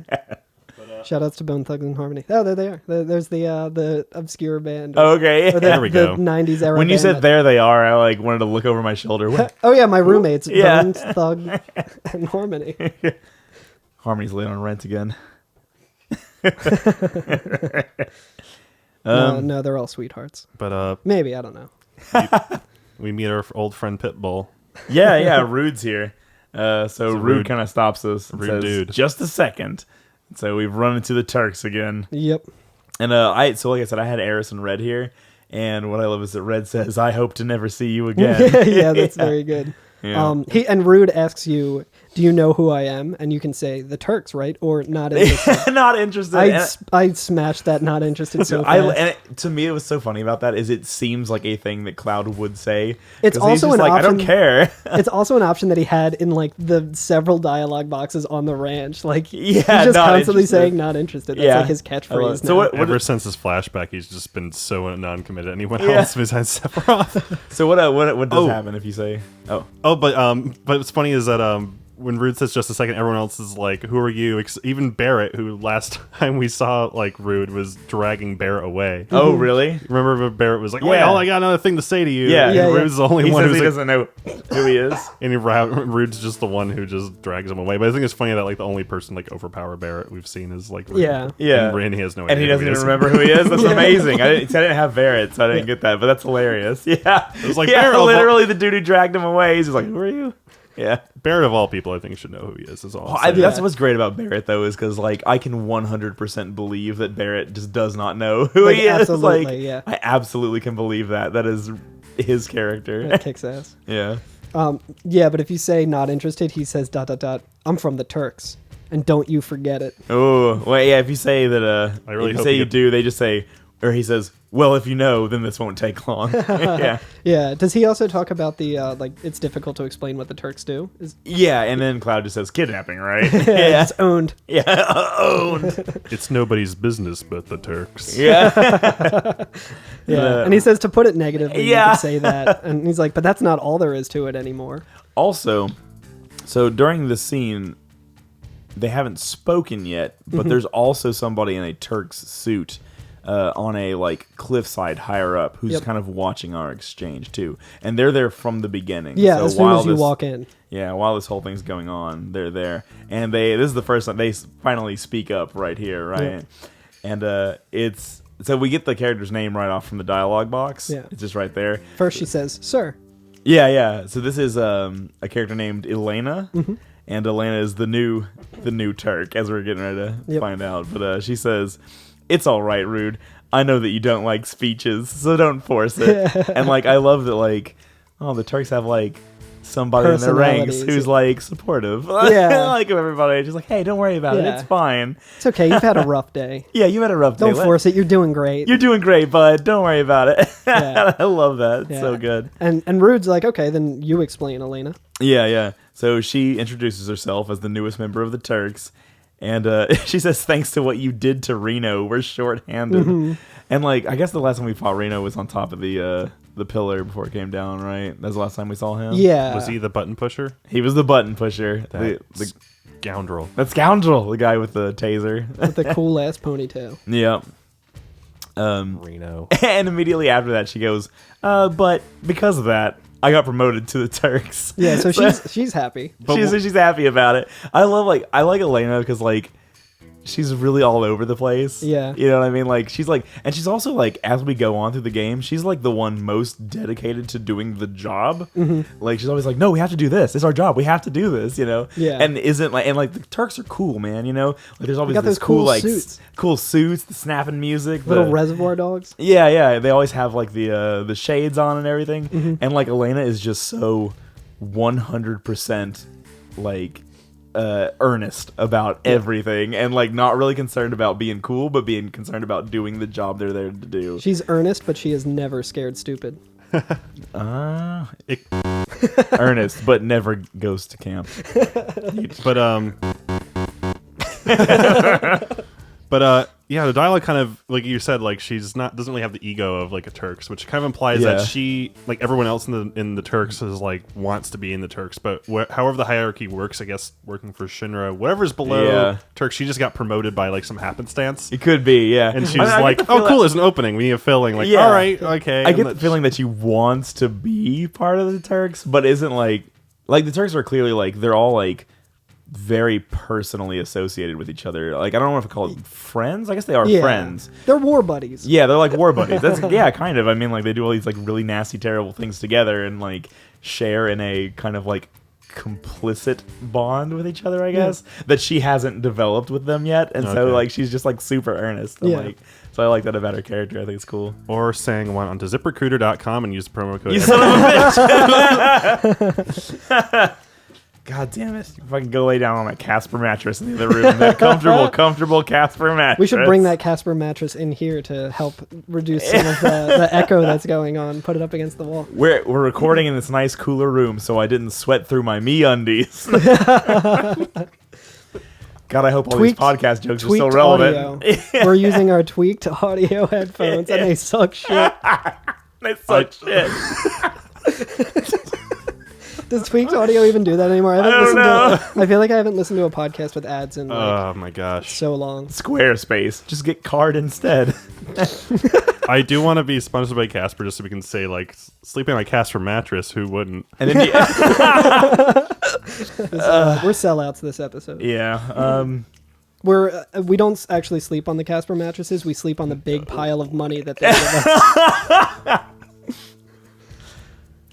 Shout outs to Bone Thugs and Harmony. Oh, there they are. There's the obscure band. Okay. Or the, There we go. The 90s era. When you band said that- there they are, I like wanted to look over my shoulder. Oh yeah, my roommates, Yeah. Bone Thug and Harmony. Harmony's late on rent again. No, they're all sweethearts. But Maybe, I don't know. we meet our old friend Pitbull. Yeah, Rude's here. So Rude Rude- kind of stops us. And Rude says, dude. Just a second. So we've run into the Turks again. Yep. And so like I said, I had Eris and Red here. And what I love is that Red says, "I hope to never see you again." yeah, that's very good. Yeah. Rude asks you, "Do you know who I am?" And you can say, "The Turks, right?" Or "Not interested." Not interested. I smashed that "not interested" so I, fast. and to me, it was so funny about that is it seems like a thing that Cloud would say. It's 'Cause he's also just an like, I don't option- care. It's also an option that he had in like the several dialogue boxes on the ranch. Like Yeah, he's just not constantly interested. saying "not interested." That's Yeah. like his I love catchphrase. it. So what Ever since his flashback, he's just been so non-committed. Anyone Yeah. else besides Sephiroth? So what does Oh. happen if you say? Oh, Oh, but what's funny is that when Rude says just a second, everyone else is like, "Who are you?" Even Barrett, who last time we saw like Rude was dragging Barrett away. oh, really? Remember when Barrett was like, "Wait, Yeah. I got another thing to say to you." Yeah. and Yeah, yeah. Rude's the only He one says who's he like, doesn't know who he is. and Rude's just the one who just drags him away. But I think it's funny that like the only person like overpower Barrett we've seen is like Rude. Yeah. Yeah. and Randy has no idea. And he who doesn't even is. remember who he is. That's amazing. I didn't have Barrett, so I didn't get that. But that's hilarious. Yeah, was like, yeah, Barrett of all- literally the dude who dragged him away. He's just like, "Who are you?" Yeah. Barrett of all people, I think should know who he is. All. That's what's great about Barrett, though, is because like I can 100% believe that Barrett just does not know who Like, he is. absolutely, Like, yeah. I absolutely can believe that. That is his character. That kicks ass. Yeah. Yeah, but if you say not interested, he says ... I'm from the Turks, and don't you forget it. Oh, well, yeah. If you say that, I really if you hope say you you get- do, they just say, or he says, well, if you know, then this won't take long. Yeah. Yeah. Does he also talk about the it's difficult to explain what the Turks do? Yeah, and then Cloud just says kidnapping, right? Yeah, it's owned. Yeah, owned. It's nobody's business but the Turks. Yeah. Yeah, and he says to put it negatively, you Yeah. could say that, and he's like, but that's not all there is to it anymore. Also, so during the scene, they haven't spoken yet, but there's also somebody in a Turk's suit on a cliffside higher up who's Yep. kind of watching our exchange too, and they're there from the beginning. Yeah, so as soon as you walk in. Yeah, while this whole thing's going on, they're there, and this is the first time they finally speak up right here, right? Yeah. And it's so we get the character's name right off from the dialogue box. Yeah. It's just right there. First she says, "Sir." Yeah. So this is a character named Elena, and Elena is the new Turk, as we're getting ready to find out. But she says, "It's all right, Rude. I know that you don't like speeches, so don't force it." And I love that the Turks have somebody in their ranks who's supportive. Yeah. Of everybody. Just hey, don't worry about it. Yeah. It's fine. It's okay. You've had a rough day. Yeah, you had a rough day. Don't force it. You're doing great. You're doing great, bud. Don't worry about it. Yeah. I love that. It's Yeah. so good. And Rude's like, okay, then you explain, Elena. Yeah. So she introduces herself as the newest member of the Turks, and she says, "Thanks to what you did to Reno, we're short-handed." And I guess the last time we fought Reno was on top of the pillar before it came down, right? That's the last time we saw him. Yeah. Was he the button pusher? He was the button pusher. That The scoundrel. scoundrel, the guy with the taser. With the cool ass ponytail. Yeah. Reno. And immediately after that, she goes, "But because of that, I got promoted to the Turks." Yeah, so she's happy. She's happy about it. I like Elena because she's really all over the place. Yeah. You know what I mean? And she's also as we go on through the game, she's the one most dedicated to doing the job. She's always no, we have to do this. It's our job. We have to do this, you know? Yeah. And the Turks are cool, man, you know? There's always got this those cool suits. Cool suits, the snapping music. Little reservoir dogs. Yeah. They always have the shades on and everything. And Elena is just so 100% earnest about everything and not really concerned about being cool, but being concerned about doing the job they're there to do. She's earnest, but she is never scared stupid. Earnest, but never goes to camp. But yeah, the dialogue kind of like you said, she's doesn't really have the ego of a Turks, which kind of implies that she, everyone else in the Turks, is wants to be in the Turks. But however the hierarchy works, I guess working for Shinra, whatever's below Turks, she just got promoted by some happenstance. It could be, yeah. And she's oh, cool, there's an opening. We need a filling. All right, okay. I get the feeling that she wants to be part of the Turks, but isn't the Turks are clearly they're all very personally associated with each other. I don't know if I call it friends. I guess they are friends. They're war buddies. Yeah, they're war buddies. That's kind of. I mean, they do all these really nasty, terrible things together and share in a kind of complicit bond with each other, I guess, that she hasn't developed with them yet. And so she's just super earnest. And, so I like that about her character. I think it's cool. Or saying one onto ZipRecruiter.com and use the promo code. You son of a bitch! God damn it. If I can go lay down on that Casper mattress in the other room, that comfortable Casper mattress. We should bring that Casper mattress in here to help reduce some of the echo that's going on. Put it up against the wall. We're recording in this nice cooler room, so I didn't sweat through my MeUndies. God, I hope all these podcast jokes are still relevant. We're using our tweaked audio headphones, and they suck shit. They suck shit. Does tweaked audio even do that anymore? I don't know. I feel like I haven't listened to a podcast with ads in oh my gosh, so long. Squarespace. Just get Card instead. I do want to be sponsored by Casper just so we can say sleeping on a Casper mattress. Who wouldn't? And then we're sellouts this episode. Yeah. We don't actually sleep on the Casper mattresses. We sleep on the big pile of money that they give us.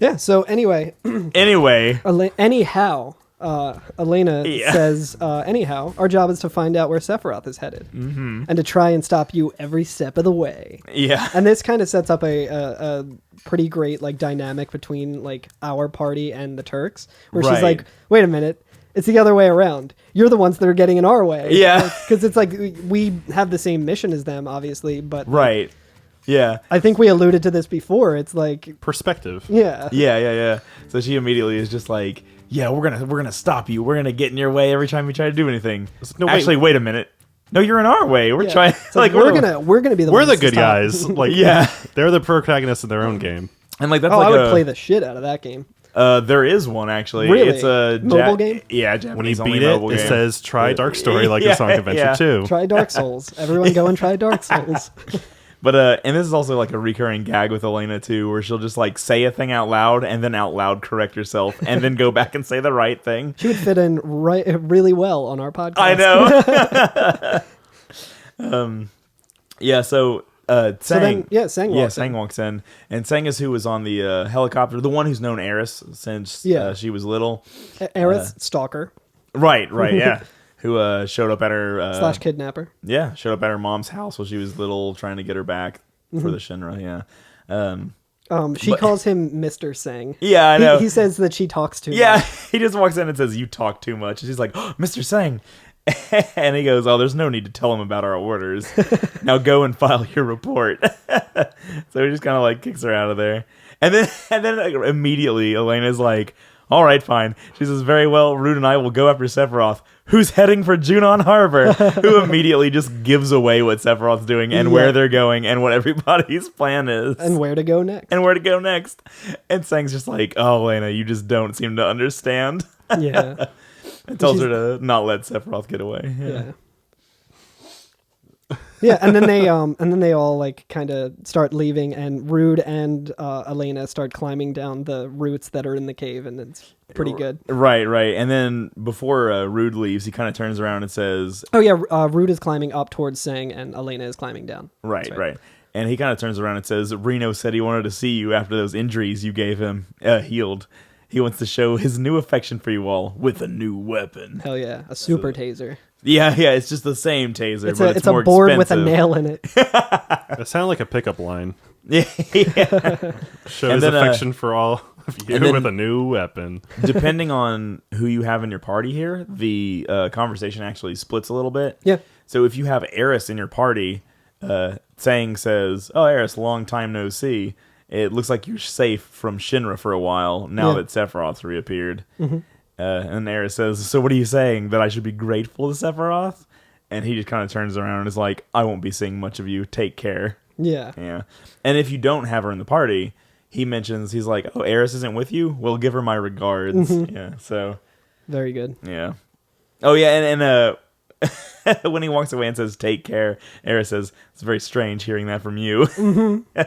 Yeah, so anyway. Anyhow. Elena says, anyhow, our job is to find out where Sephiroth is headed and to try and stop you every step of the way. Yeah. And this kind of sets up a pretty great like dynamic between like our party and the Turks, where she's like, wait a minute, it's the other way around. You're the ones that are getting in our way. Yeah. Because it's like we have the same mission as them, obviously, but Right. Yeah. I think we alluded to this before. It's like Perspective. Yeah. Yeah. So she immediately is just like, yeah, we're gonna stop you. We're gonna get in your way every time you try to do anything. No, actually, wait a minute. No, you're in our way. We're trying. It's like we're gonna be the We're ones the to good stop. guys. Like they're the protagonists in their own game. And like that's Oh, like I would play the shit out of that game. There is one actually. Really? It's a mobile game. Yeah, When you Japanese beat only it, mobile it game. says "Try Dark Story" like it's on Adventure 2. Try Dark Souls. Everyone go and try Dark Souls. But and this is also like a recurring gag with Elena too, where she'll just like say a thing out loud and then out loud correct herself and then go back and say the right thing. She would fit in really well on our podcast. I know. Yeah. So Sang. Sang walks in, and Sang is who was on the helicopter, the one who's known Eris since she was little. Eris stalker. Right. Yeah. Who showed up at her / kidnapper. Yeah, showed up at her mom's house while she was little, trying to get her back for the Shinra. Yeah. She calls him Mr. Sang. Yeah, I know. He says that she talks too Yeah, much. he just walks in and says, "You talk too much." And she's like, oh, "Mr. Sang." And he goes, "Oh, there's no need to tell him about our orders. Now go and file your report." So he just kind of like kicks her out of there. And then like, immediately Elena's like, "All right, fine." She says, "Very well, Rude and I will go after Sephiroth, who's heading for Junon Harbor," who immediately just gives away what Sephiroth's doing and where they're going and what everybody's plan is. And where to go next. And Sang's just like, "Oh, Elena, you just don't seem to understand." Yeah. It tells her to not let Sephiroth get away. Yeah. Yeah, and then they all like kind of start leaving, and Rude and Elena start climbing down the roots that are in the cave, and it's pretty good. Right. And then before Rude leaves, he kind of turns around and says, "Oh yeah, Rude is climbing up towards Sang, and Elena is climbing down." Right. And he kind of turns around and says, "Reno said he wanted to see you after those injuries you gave him healed. He wants to show his new affection for you all with a new weapon." Hell yeah, a super taser. Yeah, it's just the same taser, but it's more a board expensive. with a nail in it. It sounded like a pickup line. Yeah. Show his affection for all of you with a new weapon. Depending on who you have in your party here, the conversation actually splits a little bit. Yeah. So if you have Eris in your party, Sang says, "Oh, Eris, long time no see. It looks like you're safe from Shinra for a while now that Sephiroth's reappeared." Mm-hmm. And Eris says, "So what are you saying, that I should be grateful to Sephiroth?" And he just kind of turns around and is like, "I won't be seeing much of you. Take care." Yeah. And if you don't have her in the party, he's like, "Oh, Eris isn't with you? Well, give her my regards." Mm-hmm. Yeah, so. Very good. Yeah. Oh, yeah, and when he walks away and says, "Take care," Eris says, "It's very strange hearing that from you." Mm-hmm.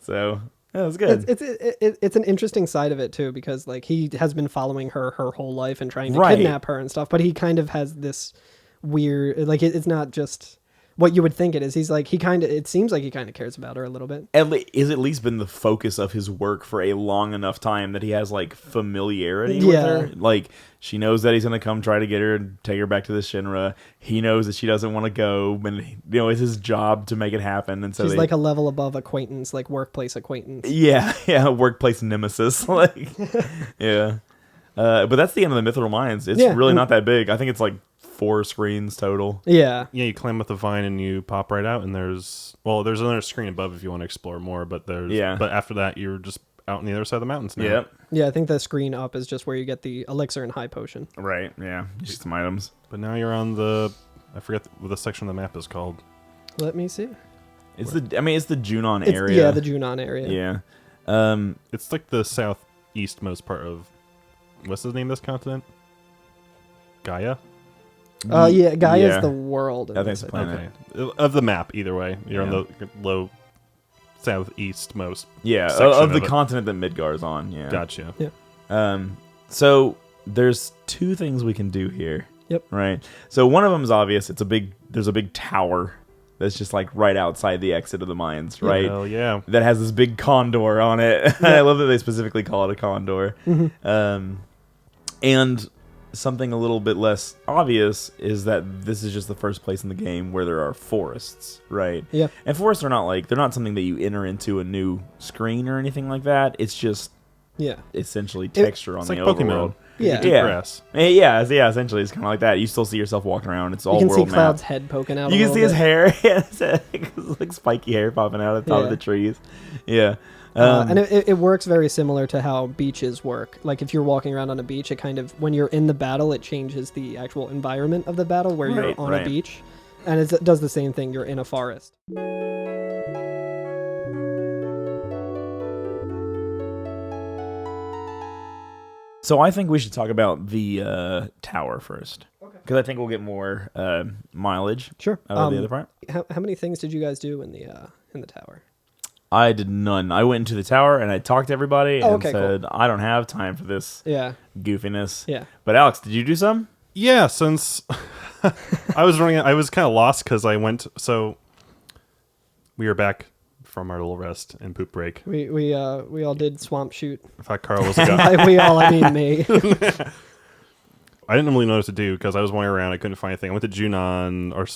So, that was good. It's an interesting side of it, too, because like he has been following her whole life and trying to kidnap her and stuff, but he kind of has this weird, like it's not just what you would think it is. He's like, it seems like he kind of cares about her a little bit. Is at least been the focus of his work for a long enough time that he has like familiarity with her. Like, she knows that he's going to come try to get her and take her back to the Shinra. He knows that she doesn't want to go, and it's his job to make it happen. And so she's like a level above acquaintance, like workplace acquaintance. Yeah, workplace nemesis. Like, yeah. But that's the end of the Mithral Mines. It's really not that big. I think it's like 4 screens total. Yeah, you climb up the vine and you pop right out, and there's another screen above if you want to explore more, but but after that you're just out on the other side of the mountains now. Yep. Yeah, I think the screen up is just where you get the elixir and high potion. Right, yeah. Just some items. But now you're on I forget what the section of the map is called. Let me see. It's the Junon area. Yeah, the Junon area. Yeah. It's like the southeastmost part of, what's the name of this continent? Gaia? Yeah, Gaia is the world. I think it's the planet. Okay. Of the map, either way. You're on the low southeastmost section of the continent that Midgar's on. Yeah. Gotcha. Yeah. So there's 2 things we can do here. Yep. Right. So one of them is obvious. There's a big tower that's just like right outside the exit of the mines, right? Hell yeah. That has this big condor on it. I love that they specifically call it a condor. Mm-hmm. And something a little bit less obvious is that this is just the first place in the game where there are forests, right? Yeah. And forests are they're not something that you enter into a new screen or anything like that. It's just essentially texture on like the Pokemon. overworld. Yeah. Deep grass. Yeah, essentially it's kind of like that. You still see yourself walking around. It's all You can world see Cloud's map. head poking out. You a can see little his bit. hair. It's like spiky hair popping out at the top of the trees. Yeah. And it works very similar to how beaches work. Like if you're walking around on a beach, it kind of, when you're in the battle, it changes the actual environment of the battle where you're on a beach. And it does the same thing. You're in a forest. So I think we should talk about the tower first. Because I think we'll get more mileage Sure. out of the other part. How many things did you guys do in the tower? I did none. I went into the tower and I talked to everybody and okay, said, I don't have time for this goofiness. Yeah. But Alex, did you do some? Yeah, since I was kind of lost because I went. So we were back from our little rest and poop break. We all did swamp shoot. I thought Carl was a guy. I mean me. I didn't really know what to do because I was wandering around. I couldn't find anything. I went to Junon or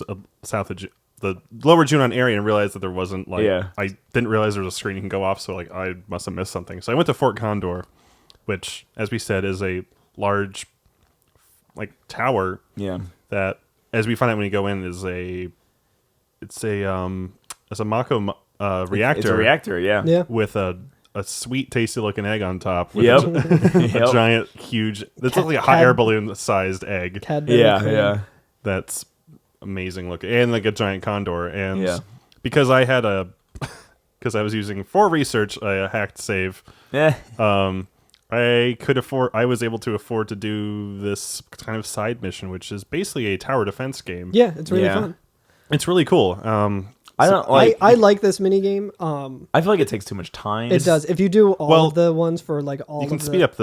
south of the lower Junon area and realized that there wasn't I didn't realize there was a screen you can go off. So I must have missed something. So I went to Fort Condor, which, as we said, is a large tower. Yeah. That, as we find out when you go in, is it's a Mako reactor. It's a reactor, yeah. With a sweet, tasty looking egg on top. With Yep. a giant, huge. It's like a hot air balloon sized egg. Yeah. That's amazing looking, and like a giant condor. And because I was using for research a hacked save. Yeah. I was able to afford to do this kind of side mission, which is basically a tower defense game. Yeah, it's really fun. It's really cool. I like this mini game. I feel like it takes too much time. It does. If you do all of the ones for all you can of speed up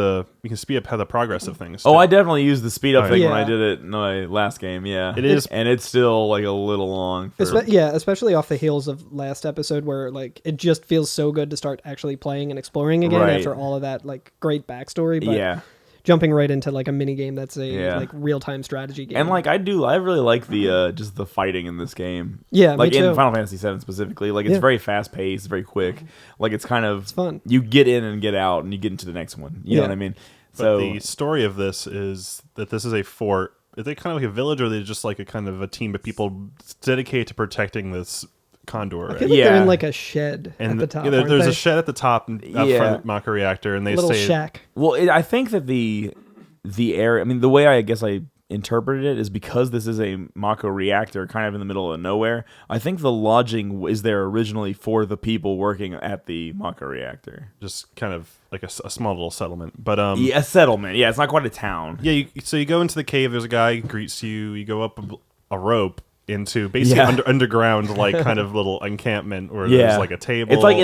how the progress of things. Oh, I definitely used the speed up thing when I Yeah. did it in my last game. Yeah, It is, and it's still like a little long. especially off the heels of last episode, where it just feels so good to start actually playing and exploring again after all of that great backstory. But jumping right into a mini game that's a real time strategy game. And I really like the just the fighting in this game. Yeah, like me too. in Final Fantasy VII specifically. It's very fast paced, very quick. It's kind of fun. You get in and get out, and you get into the next one. You know what I mean? But the story of this is that this is a fort. Are they kind of like a village, or are they just like a kind of a team of people dedicated to protecting this condor? I feel like they're in a shed at the top. There's a shed at the top up front of the Mako reactor, and they little say shack. Well, I think that the area. I mean, the way I guess I interpreted it is because this is a Mako reactor, kind of in the middle of nowhere. I think the lodging is there originally for the people working at the Mako reactor. just kind of like a small little settlement. But A settlement. Yeah, it's not quite a town. yeah. So you go into the cave. There's a guy who greets you. You go up a rope into basically underground kind of little encampment where there's a table. It's like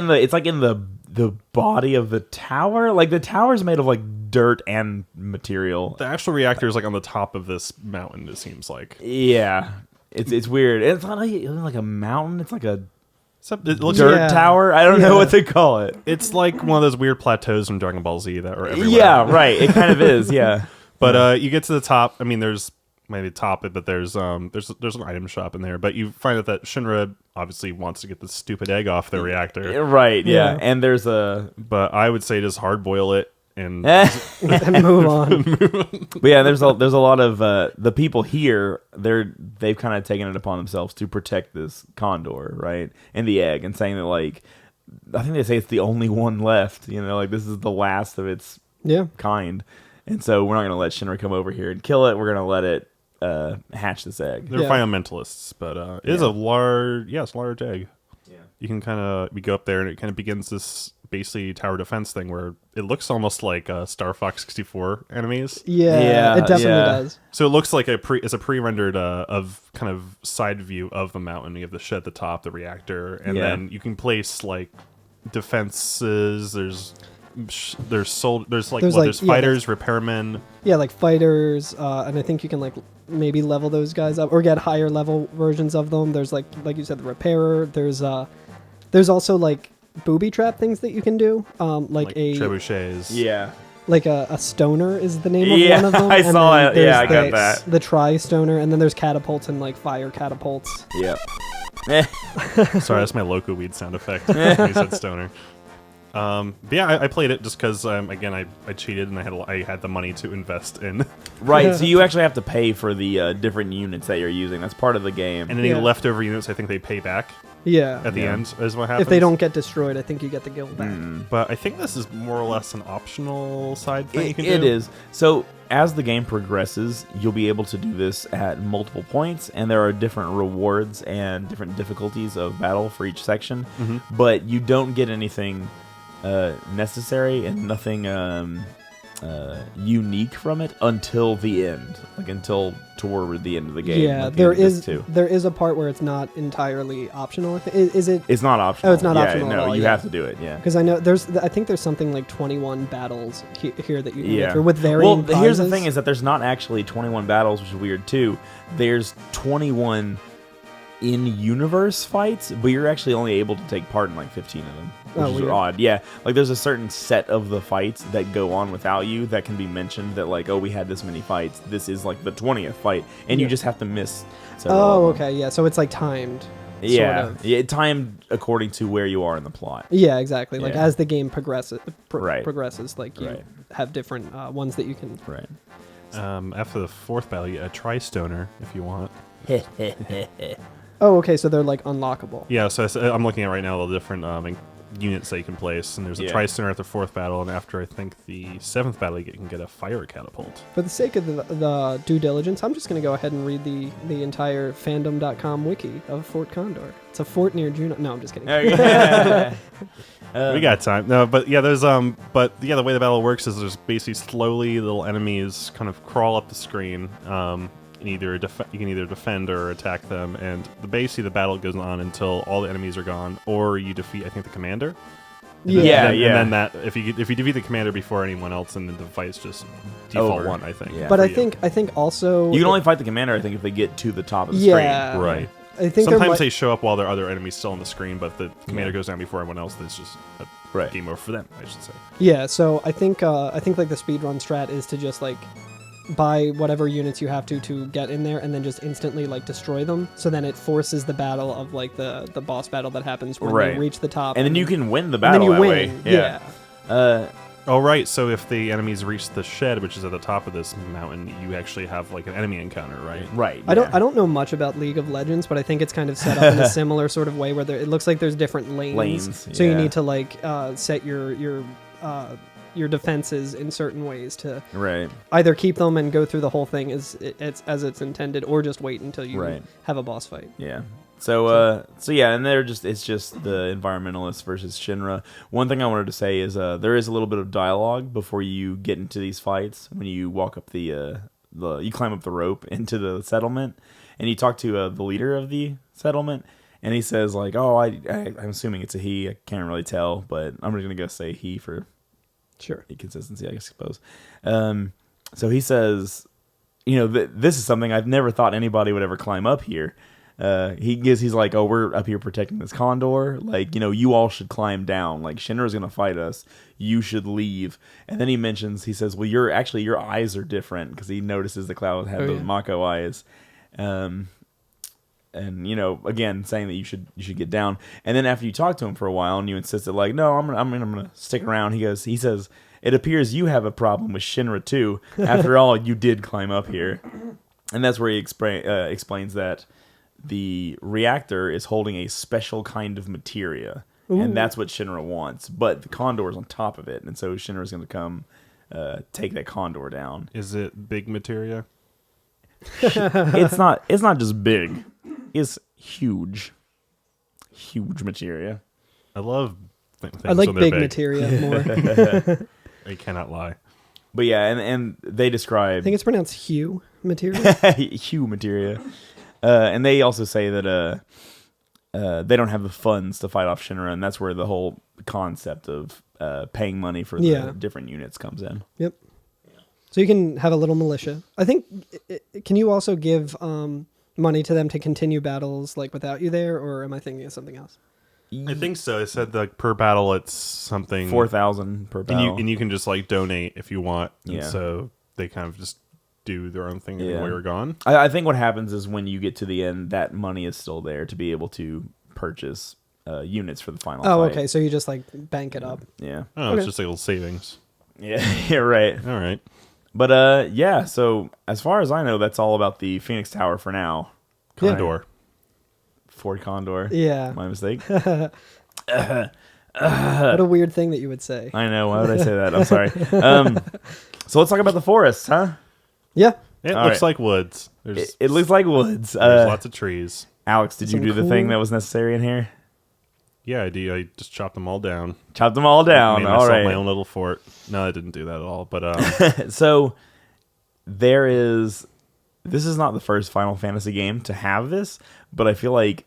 in the body of the tower. The tower's made of dirt and material. The actual reactor is on the top of this mountain. It seems like. Yeah, it's weird. It's not like a mountain. It's like a It looks dirt tower. I don't know what to call it. It's like one of those weird plateaus from Dragon Ball Z that are everywhere. Yeah, right. It kind of is. Yeah, but you get to the top. I mean, there's maybe top it, but there's an item shop in there. But you find out that Shinra obviously wants to get this stupid egg off the reactor. Right. Yeah, and there's a. But I would say just hard boil it and And move on. But yeah, there's a lot of the people here. They've kind of taken it upon themselves to protect this condor, right, and the egg, and saying that I think they say it's the only one left. This is the last of its kind, and so we're not going to let Shinra come over here and kill it. We're going to let it hatch this egg. they're fundamentalists, but it is a large, it's a large egg. Yeah, you can we go up there and it kind of begins this basically tower defense thing where it looks almost like Star Fox 64 enemies. Yeah, it definitely does. So it looks like it's a pre-rendered of kind of side view of the mountain. You have the shed at the top, the reactor, and then you can place defenses. There's fighters, repairmen. Yeah, fighters, and I think you can maybe level those guys up or get higher level versions of them. There's like you said, the repairer. There's also booby trap things that you can do. Like trebuchets. Yeah. like a stoner is the name of Yeah, one of them. I and saw then it. Yeah, I there's got that. The tri-stoner, and then there's catapults and like fire catapults. Yep. Sorry, that's my loco weed sound effect. When you said stoner. But yeah, I played it just because again I cheated and I had the money to invest in. Right, so you actually have to pay for the different units that you're using. That's part of the game. And any Yeah. leftover units, I think they pay back Yeah. at the Yeah. end, is what happens. If they don't get destroyed, I think you get the guild back. But I think this is more or less an optional side thing you can do. It is. So as the game progresses, you'll be able to do this at multiple points, and there are different rewards and different difficulties of battle for each section. But you don't get anything necessary and nothing unique from it until the end, like until toward the end of the game. Yeah, like there in this is too. there is a part where it's not entirely optional. Is it? It's not optional. Oh, it's not yeah, optional at No, all, you yeah. have to do it. Yeah. Because I think there's something like 21 battles here that you can Yeah. get through with varying Well, here's the prizes. thing: is that there's not actually 21 battles, which is weird too. There's 21 in-universe fights, but you're actually only able to take part in like 15 of them, which is weird. odd. Yeah, like there's a certain set of the fights that go on without you that can be mentioned that like, oh, we had this many fights. This is like the 20th fight, and you Yeah. just have to miss several Oh, of them. okay, yeah. So it's like timed. Yeah, Sort of. yeah, timed according to where you are in the plot. Yeah, exactly. Like Yeah. as the game progresses, Right. progresses, like you Right. have different ones that you can. Right. After the fourth battle, you get a tri-stoner if you want. Oh, okay. So they're like unlockable. Yeah, so I'm looking at right now the different units that you can place, and there's a Yeah. tri-stoner at the fourth battle, and after I think the seventh battle, you can get a fire catapult. For the sake of the due diligence, I'm just going to go ahead and read the entire fandom.com wiki of Fort Condor. It's a fort near Juneau. No, I'm just kidding. We got time. No, but yeah, there's but yeah, the way the battle works is there's basically slowly little enemies kind of crawl up the screen. And you can either defend or attack them, and basically the battle goes on until all the enemies are gone, or you defeat, I think, the commander. Yeah, and then, yeah. And then that if you defeat the commander before anyone else, then the fight's just default Over. one, I think. Yeah. But for I you. think also You can only fight the commander, I think, if they get to the top of the Yeah. screen. Right. I think there Sometimes might, they show up while there are other enemies still on the screen, but if the commander goes down before everyone else, then it's just a Right. game over for them, I should say. yeah. So I think like the speedrun strat is to just like buy whatever units you have to get in there and then just instantly like destroy them. So then it forces the battle of like the boss battle that happens when Right. they reach the top. And then you can win the and then battle you that win. way. Yeah. Oh, right. So if the enemies reach the shed, which is at the top of this mountain, you actually have like an enemy encounter, right? Right. I yeah. don't know much about League of Legends, but I think it's kind of set up in a similar sort of way where it looks like there's different lanes. Lanes, So you yeah. need to like set your defenses in certain ways to Right. either keep them and go through the whole thing as it's intended, or just wait until you Right. have a boss fight. Yeah. So yeah, and it's just the environmentalists versus Shinra. One thing I wanted to say is there is a little bit of dialogue before you get into these fights when you walk up you climb up the rope into the settlement, and you talk to the leader of the settlement, and he says like, "Oh, I'm assuming it's a he. I can't really tell, but I'm just gonna go say he for Sure. consistency, I suppose." So he says, this is something I've never thought anybody would ever climb up here. He's like, "Oh, we're up here protecting this condor. Like, you all should climb down. Like, Shinra's gonna fight us. You should leave." And then he says, "Well, your eyes are different," because he notices the cloud had those Mako eyes. And again, saying that you should get down. And then after you talk to him for a while and you insist that like, "No, I'm gonna stick around," he says, "It appears you have a problem with Shinra too. After all, you did climb up here." And that's where he explains that the reactor is holding a special kind of materia, and that's what Shinra wants. But the condor is on top of it, and so Shinra's going to come take that condor down. Is it big materia? It's not just big; it's huge materia. I love things I like when they're big materia more. I cannot lie. But yeah, and they describe I think it's pronounced hue materia. Hue materia. And they also say that they don't have the funds to fight off Shinra, and that's where the whole concept of paying money for the different units comes in. Yep. So you can have a little militia. I think. Can you also give money to them to continue battles like without you there, or am I thinking of something else? I think so. It said like per battle, it's something 4,000 per battle. and you can just like donate if you want. And Yeah. so they kind of just do their own thing Yeah. and we're gone. I think what happens is when you get to the end, that money is still there to be able to purchase units for the final Oh, fight. okay. So you just like bank it up. Yeah. Oh, Okay. it's just like little savings. Yeah, you're right. All right. But yeah, so as far as I know, that's all about the Phoenix Tower for now. Condor. Fort Condor. Yeah. My mistake. What a weird thing that you would say. I know. Why would I say that? I'm sorry. So let's talk about the forests, huh? Yeah. It All looks right. like woods. There's, It looks like woods. there's lots of trees. Alex, did you Some do the cool- thing that was necessary in here? Yeah, I do. I just chopped them all down. Chop them all down. Made All myself right. my own little fort. No, I didn't do that at all. But So there is. This is not the first Final Fantasy game to have this, but I feel like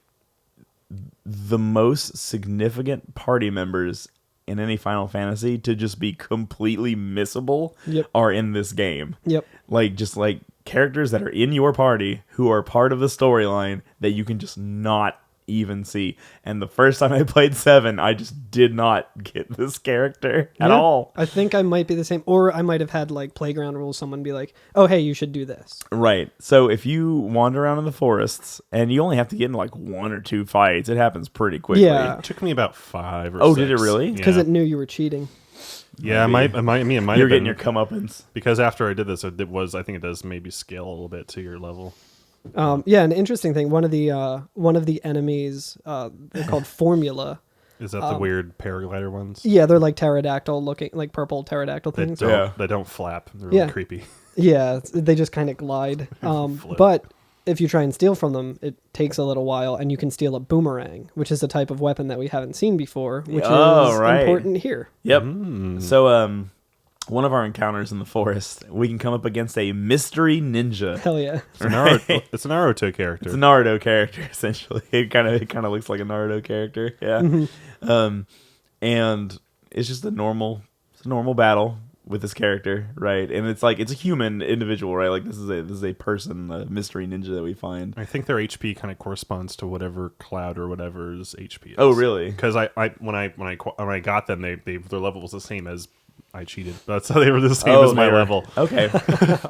the most significant party members in any Final Fantasy to just be completely missable Yep. are in this game. Yep. Like just like characters that are in your party who are part of the storyline that you can just not even see. And the first time I played 7, I just did not get this character at Yeah. all. I think I might be the same, or I might have had like playground rules. Someone be like, "Oh, hey, you should do this." Right. So if you wander around in the forests and you only have to get into like 1 or 2 fights, it happens pretty quickly. Yeah. it took me about 5 or Oh, 6. did it really? Because Yeah, it knew you were cheating. yeah, it might. It might You're have getting been your comeuppance. because after I did this, it was. I think it does maybe scale a little bit to your level. Yeah, an interesting thing. One of the enemies, they're called Formula. Is that the weird paraglider ones? Yeah, they're like pterodactyl looking, like purple pterodactyl They things. don't. Yeah. They don't flap. They're really Yeah. creepy. Yeah, they just kind of glide. Flip. But if you try and steal from them, it takes a little while, and you can steal a boomerang, which is a type of weapon that we haven't seen before, which Oh, is right. important here. Yep. Mm. So one of our encounters in the forest, we can come up against a mystery ninja. Hell yeah. It's a Naruto, it's a Naruto character. It's a Naruto character, essentially. It kind of looks like a Naruto character, yeah. And it's just a normal battle with this character, right? And it's like it's a human individual, right? Like this is a person, a mystery ninja that we find. I think their HP kind of corresponds to whatever cloud or whatever's HP is. Oh, really? Because when I got them, their level was the same as I cheated. That's how they were the same as my they were- level. Okay. I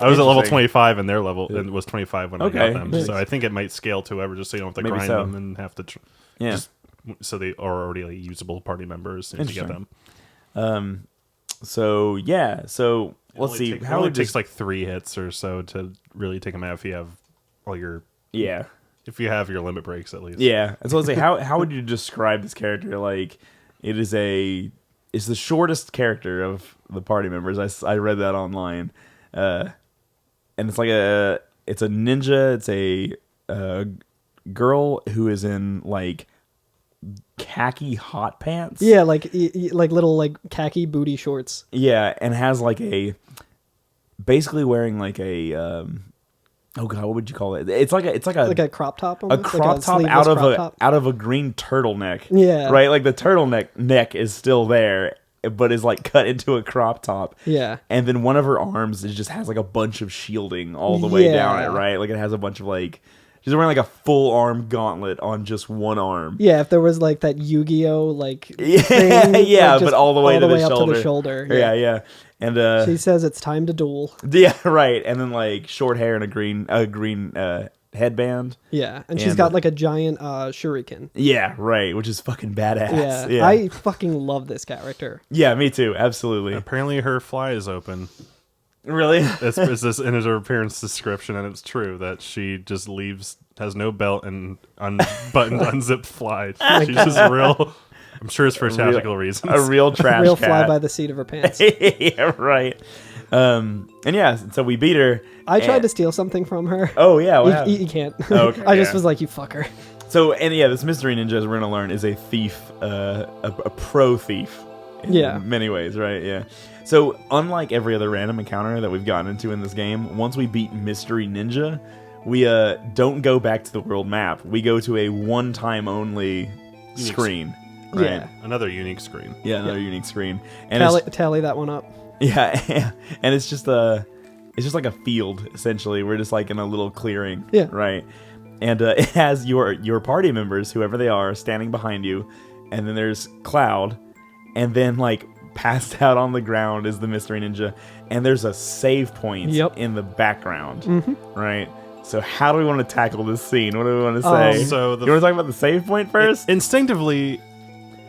was at level Interesting. 25, and their level was 25 when Okay. I got them. Nice. So I think it might scale to whoever, just so you don't have to Maybe grind so. them and have to. Yeah. Just, so they are already like usable party members and to get Interesting. them. So yeah. So let's see. It How only would takes this? like 3 hits or so to really take them out if you have all your Yeah. if you have your limit breaks at least. Yeah. And so let's say how would you describe this character? Like it's the shortest character of the party members. I read that online, and it's like it's a ninja. It's a girl who is in like khaki hot pants. Yeah, like like little like khaki booty shorts. Yeah, and has like basically wearing like a oh god, what would you call it? It's like Like a crop top a almost? crop like top sleeveless crop top. out of a green turtleneck. Yeah. Right? Like the turtleneck neck is still there, but is like cut into a crop top. Yeah. And then one of her arms just has like a bunch of shielding all the way down Yeah. it, right? Like it has a bunch of like she's wearing like a full arm gauntlet on just one arm. Yeah, if there was like that Yu-Gi-Oh like Yeah, thing, yeah, like, just but all the way to the up shoulder. to the shoulder. Yeah, yeah. And She says it's time to duel. yeah, right. And then like short hair and a green headband. Yeah, and she's And, got like a giant shuriken. Yeah, right, which is fucking badass. Yeah. I fucking love this character. Yeah, me too. Absolutely. Apparently, her fly is open. Really? It's this in her appearance description, and it's true that she just leaves, has no belt, and unbuttoned, unzipped fly. She's just real. I'm sure it's for tactical reasons. A real trash Real cat. fly by the seat of her pants. Yeah, right. And yeah, so we beat her. I tried and- to steal something from her. Oh yeah, what You happened? can't. Okay, I just yeah. was like, you fucker. So and yeah, this mystery ninja, as we're gonna learn, is a thief, a pro thief. In Yeah. many ways, right? Yeah. So unlike every other random encounter that we've gotten into in this game, once we beat Mystery Ninja, we don't go back to the world map. We go to a one-time only screen. Right? Yeah. Another unique screen. Yeah, another unique screen. And Tally that one up. yeah, and it's just like a field essentially. We're just like in a little clearing. Yeah. Right. And it has your party members, whoever they are, standing behind you, and then there's Cloud, and then like passed out on the ground is the mystery ninja, and there's a save point in the background, right? So how do we want to tackle this scene? What do we want to say? You want to talk about the save point first? Instinctively,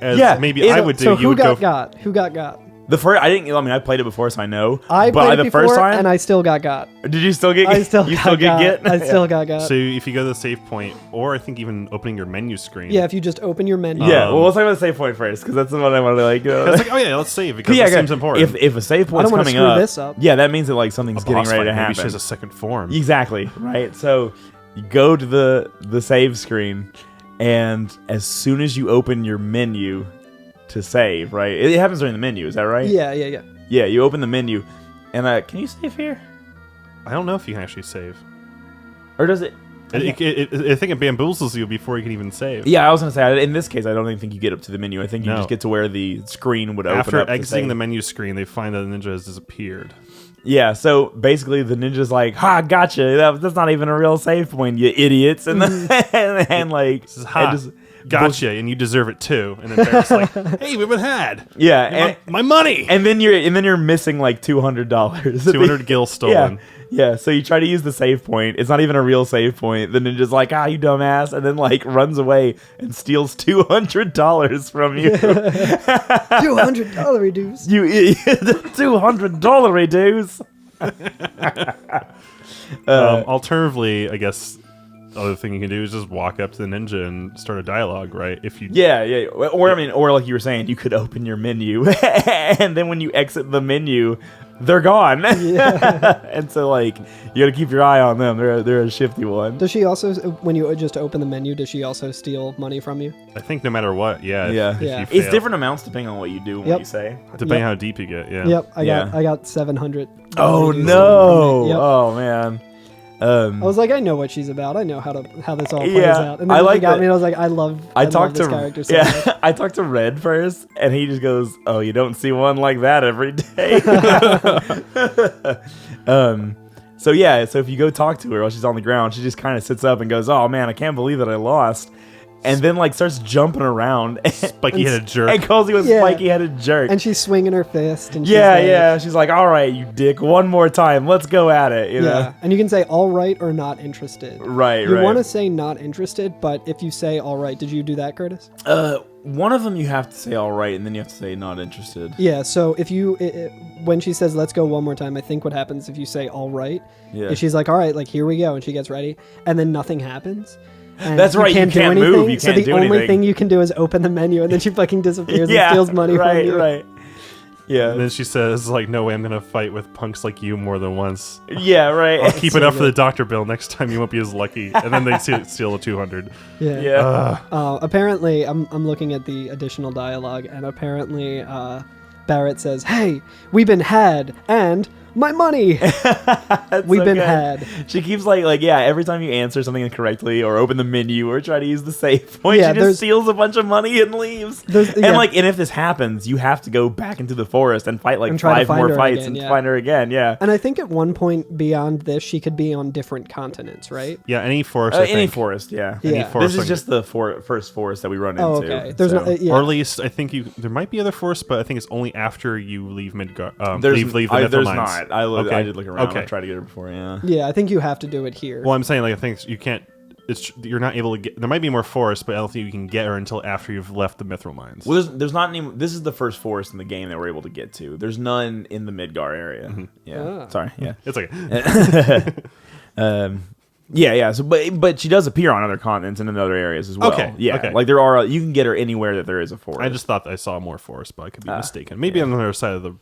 maybe I would do. So you would go. Who got? The first, I played it before, so I know. I played it before, first time, and I still got. Did you still get? I still you got still get. I still got. So if you go to the save point, or I think even opening your menu screen. Yeah, if you just open your menu. Yeah, well, let's talk about the save point first, because that's the one I want to like. It's like, oh yeah, let's save because it seems important. If a save point's coming up, yeah, that means that like something's getting ready to happen. Maybe she has a second form. Exactly, right? So you go to the save screen, and as soon as you open your menu to save, right? It happens during the menu, is that right? Yeah. Yeah, you open the menu, and can you save here? I don't know if you can actually save. Or does it? I think it bamboozles you before you can even save. Yeah, I was going to say, in this case, I don't even think you get up to the menu. I think you just get to where the screen would open up. After exiting the menu screen, they find that the ninja has disappeared. Yeah, so basically the ninja's like, ha, gotcha. That's not even a real save point, you idiots. And then like... Says, ha, gotcha, and you deserve it too. And then Barrett's like, hey, we've been had. Yeah. And my money! And then you're missing like $200. 200 gil stolen. Yeah, so you try to use the save point. It's not even a real save point. The ninja's like, you dumbass. And then like runs away and steals $200 from you. $200 reduce. You idiot. $200 reduce. Alternatively, I guess the other thing you can do is just walk up to the ninja and start a dialogue, right? If you or like you were saying, you could open your menu and then when you exit the menu, they're gone. Yeah. And so like you got to keep your eye on them. They're a shifty one. Does she also, when you just open the menu, does she also steal money from you? I think no matter what, yeah. If it's different amounts depending on what you do and what you say. Depending how deep you get, yeah. Yep, I got 700. Oh no! Yep. Oh man. I was like, I know what she's about. I know how this all plays out. And then I got me, and I was like, I love this character so much. I talked to Red first, and he just goes, "Oh, you don't see one like that every day." So if you go talk to her while she's on the ground, she just kind of sits up and goes, "Oh man, I can't believe that I lost." And then like starts jumping around. Spiky-headed jerk. And calls you a spiky-headed jerk. And she's swinging her fist. And she's like, all right, you dick, one more time. Let's go at it. You know? And you can say all right or not interested. Right, You want to say not interested, but if you say all right, did you do that, Curtis? One of them you have to say all right, and then you have to say not interested. Yeah, so if you, when she says let's go one more time, I think what happens if you say all right, is she's like, all right, like here we go, and she gets ready, and then nothing happens. And that's right, you can't move, you can't do anything. So the only thing you can do is open the menu, and then she fucking disappears and steals money from you. Right. Yeah. And then she says, like, no way I'm going to fight with punks like you more than once. Yeah, right. I'll keep it up for the doctor bill. Next time you won't be as lucky. And then they steal the 200. Yeah. Apparently, I'm looking at the additional dialogue, and apparently Barrett says, hey, we've been had, and my money. We've been had. She keeps like every time you answer something incorrectly or open the menu or try to use the save point, she just steals a bunch of money and leaves. And if this happens, you have to go back into the forest and fight like 5 more fights and find her again. Yeah. And I think at one point beyond this, she could be on different continents, right? Yeah, any forest. Any forest, yeah. Any forest, this is just the first forest that we run into. Okay. There's or at least I think there might be other forests, but I think it's only after you leave Midgard. Leave the Mithral Mines. Not. I did look around. I tried to get her before. Yeah, I think you have to do it here. Well, I'm saying I think you can't. You're not able to get. There might be more forest, but I don't think you can get her until after you've left the Mithral Mines. Well, there's not any. This is the first forest in the game that we're able to get to. There's none in the Midgar area. Mm-hmm. Yeah. Sorry. Yeah. It's okay. Yeah. So, but she does appear on other continents and in other areas as well. Okay. Yeah. Okay. Like there are. You can get her anywhere that there is a forest. I just thought I saw more forest, but I could be mistaken. Maybe on the other side of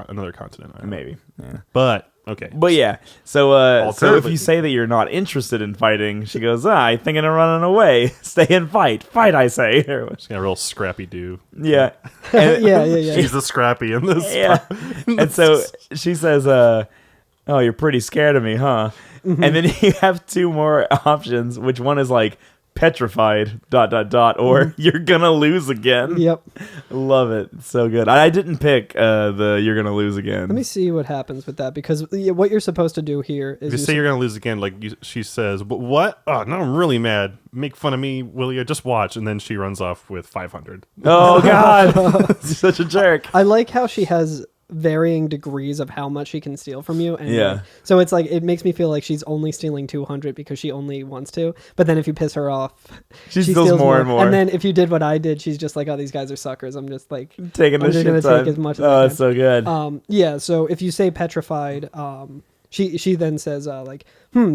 another continent. Maybe. Yeah. But. Okay. But yeah, so if you say that you're not interested in fighting, she goes, I think I'm running away. Stay and fight. Fight, I say. She's got a real scrappy do. Yeah. Yeah. She's the scrappy in this. Yeah. And so she says, oh, you're pretty scared of me, huh? Mm-hmm. And then you have 2 more options, which one is like, petrified ... or you're gonna lose again. Yep. Love it. So good. I didn't pick the you're gonna lose again. Let me see what happens with that, because what you're supposed to do here is If you say you're going to lose again, like she says, "But what? Oh, now I'm really mad. Make fun of me, will you? Just watch." And then she runs off with 500. Oh God, you're such a jerk. I like how she has varying degrees of how much she can steal from you, and Yeah. so it's like it makes me feel like she's only stealing 200 because she only wants to, but then if you piss her off, She steals more and more. and then if you did what I did, she's just like, oh, these guys are suckers, I'm just like Taking I'm the just shit gonna ton. take as much as Oh, I it's so good. yeah, so if you say petrified, she then says like,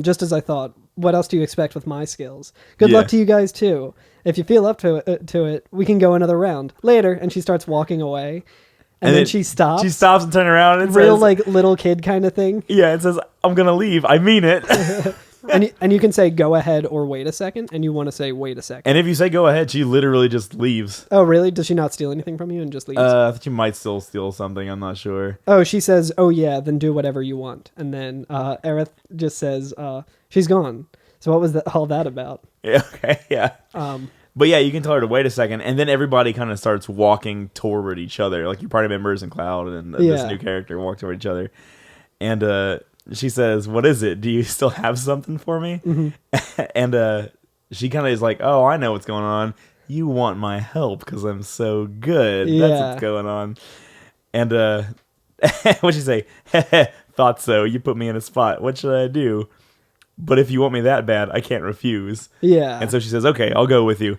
just as I thought, what else do you expect with my skills? Good luck to you guys too. If you feel up to it, we can go another round later. And she starts walking away, and then she stops. She stops and turns around and real says, like little kid kind of thing. yeah, it says, I'm gonna leave. I mean it. And you can say go ahead or wait a second, and you want to say wait a second. And if you say go ahead, she literally just leaves. Oh really? Does she not steal anything from you and just leaves? I think she might still steal something. I'm not sure. Oh, she says, oh yeah, then do whatever you want. And then Aerith just says, she's gone. So what was all that about? Yeah, okay, yeah. But yeah, you can tell her to wait a second, and then everybody kind of starts walking toward each other. Like your party members and Cloud and this new character walk toward each other. And she says, what is it? Do you still have something for me? Mm-hmm. And she kind of is like, oh, I know what's going on. You want my help because I'm so good. Yeah. That's what's going on. And what'd she say? Thought so. You put me in a spot. What should I do? But if you want me that bad, I can't refuse. Yeah. And so she says, okay, I'll go with you.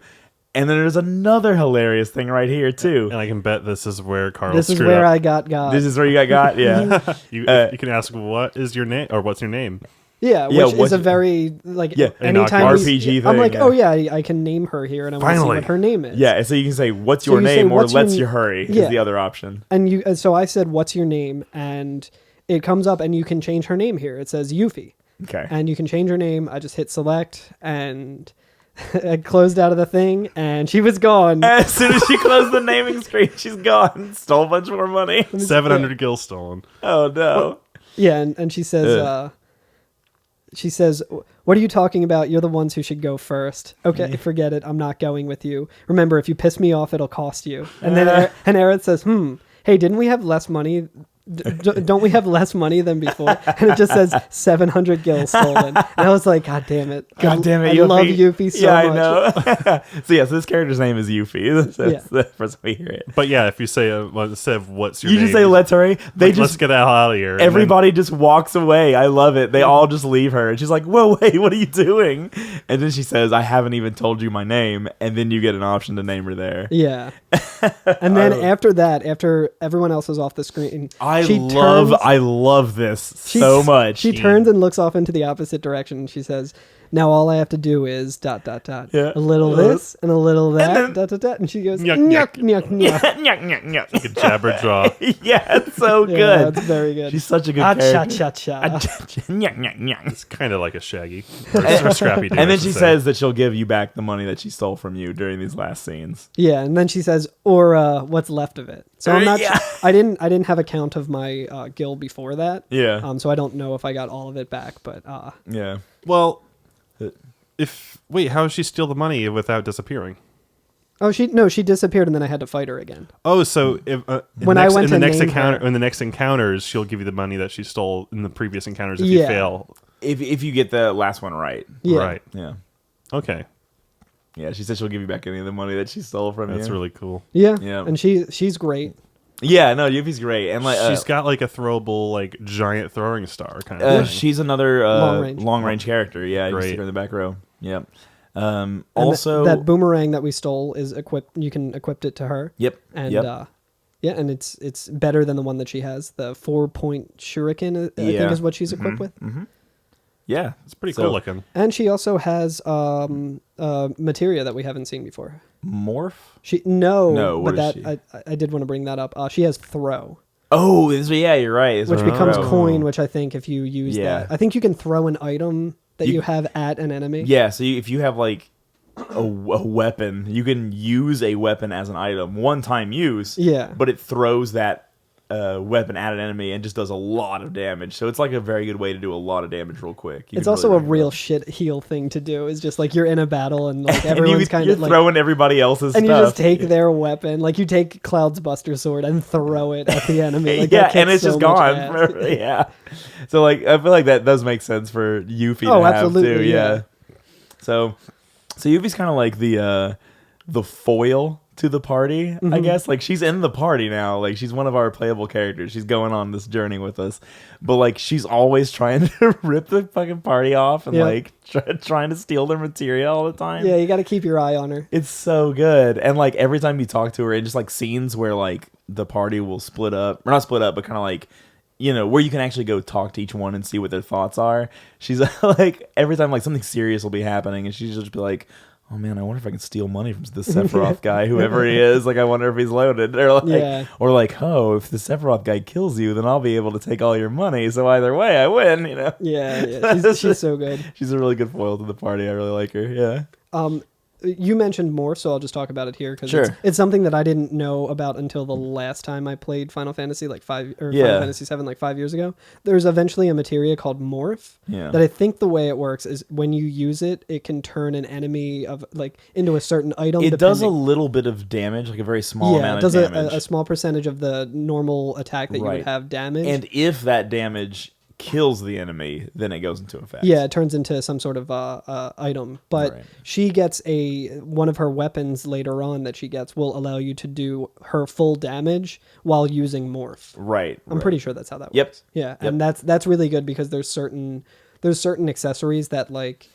And then there's another hilarious thing right here, too. And I can bet this is where Carl This is screwed where up. I got. This is where you got? Yeah. You can ask, what is your name? Or what's your name? Yeah, which is a very, like, anytime RPG I'm thing, like, yeah. oh yeah, I can name her here, and I want to see what her name is. Yeah, so you can say, what's So your you say, name, or "What's your let's n-" you hurry, Yeah. is the other option. And so I said, what's your name? And it comes up, and you can change her name here. It says Yuffie. Okay. And you can change her name. I just hit select, and I closed out of the thing, and she was gone. As soon as she closed the naming screen, she's gone. Stole a bunch more money. 700 gil stolen. Oh, no. Yeah, and she says, what are you talking about? You're the ones who should go first. Okay, forget it. I'm not going with you. Remember, if you piss me off, it'll cost you. And then and Aerith says, hey, didn't we have less money? Don't we have less money than before? And it just says 700 gil stolen. And I was like, God damn it. God damn it, I Yuffie. love Yuffie so yeah, much. I know. So this character's name is Yuffie. So that's the first time we hear it. But yeah, if you say, instead of what's your You name. just say, let's hurry. Let's get the hell out of here. And Everybody just walks away. I love it. They all just leave her. And she's like, whoa, wait, what are you doing? And then she says, I haven't even told you my name. And then you get an option to name her there. Yeah. And then after that, after everyone else is off the screen, I love this so much. She turns and looks off into the opposite direction, and she says, now all I have to do is ... Yeah. A little this and a little that, And then- and she goes, Nyuk, nyuk, nyuk. nyuk, nyuk. Nyuk, nyuk, nyuk. You can jabber draw. Yeah, it's so Yeah, good. that's very good. She's such a good Ah, character. cha, cha, cha. Nyuk, nyuk, nyuk. It's kind of like a Shaggy. Or Scrappy Doo, And I then should she say. says that she'll give you back the money that she stole from you during these last scenes. Yeah, and then she says, or what's left of it. So I'm not. Yeah. I didn't have a count of my gil before that. Yeah. So I don't know if I got all of it back, but Yeah. Well, how does she steal the money without disappearing? oh she disappeared, and then I had to fight her again. Oh, so if When I went to name her- in the next encounters, she'll give you the money that she stole in the previous encounters if you fail. If you get the last one right. Yeah. Right. Yeah. Okay. Yeah, she said she'll give you back any of the money that she stole from you. That's really cool. Yeah. Yeah. And she's great. Yeah, no, Yuffie's great. And She's got like a throwable, like giant throwing star kind of thing. she's another Long range. character. Yeah, you can see Great. her in the back row. Yep. And Also, that boomerang that we stole is equipped. You can equip it to her. Yep. And yep. yeah, and it's better than the one that she has. The 4-point shuriken, I think, is what she's equipped with. Mm-hmm. Yeah, It's pretty cool looking. And she also has materia that we haven't seen before. Morph. No, what but is that I did want to bring that up. She has throw, Oh, yeah, you're right. which becomes coin. Which I think if you use Yeah. that, I think you can throw an item that you have at an enemy. Yeah, so if you have like a weapon, you can use a weapon as an item, one-time use. Yeah. But it throws that weapon at an enemy and just does a lot of damage. So it's like a very good way to do a lot of damage real quick. It's also a real shit heal thing to do. Is just like you're in a battle and like and everyone's kind of like throwing everybody else's and stuff. you just take their weapon, like you take Cloud's Buster Sword and throw it at the enemy. Like, yeah, that and it's kicks just so much gone. ass. Yeah. So like I feel like that does make sense for Yuffie to have absolutely, too. yeah. So Yuffie's kind of like the foil to the party, I guess. Like she's in the party now. Like she's one of our playable characters. She's going on this journey with us. But like she's always trying to rip the fucking party off and like trying to steal their material all the time. Yeah, you got to keep your eye on her. It's so good. And like every time you talk to her, and just like scenes where like the party will split up, or not split up, but kind of like, you know, where you can actually go talk to each one and see what their thoughts are. She's like, every time like something serious will be happening, and she's just be like, oh man, I wonder if I can steal money from this Sephiroth guy, whoever he is. Like, I wonder if he's loaded. Or like, oh, if the Sephiroth guy kills you, then I'll be able to take all your money. So either way, I win. You know? Yeah. She's so good. She's a really good foil to the party. I really like her. Yeah. You mentioned more, so I'll just talk about it here because it's something that I didn't know about until the last time I played Final Fantasy Final Fantasy VII like 5 years ago. There's eventually a materia called Morph that I think the way it works is when you use it, it can turn an enemy of like into a certain item. It does a little bit of damage, like a very small amount of damage. It does a small percentage of the normal attack that you would have damage. And if that damage kills the enemy, then it goes into effect. Yeah, it turns into some sort of item. But she gets one of her weapons later on that she gets will allow you to do her full damage while using Morph. Right. I'm pretty sure that's how that works. Yeah, and that's really good because there's certain accessories that like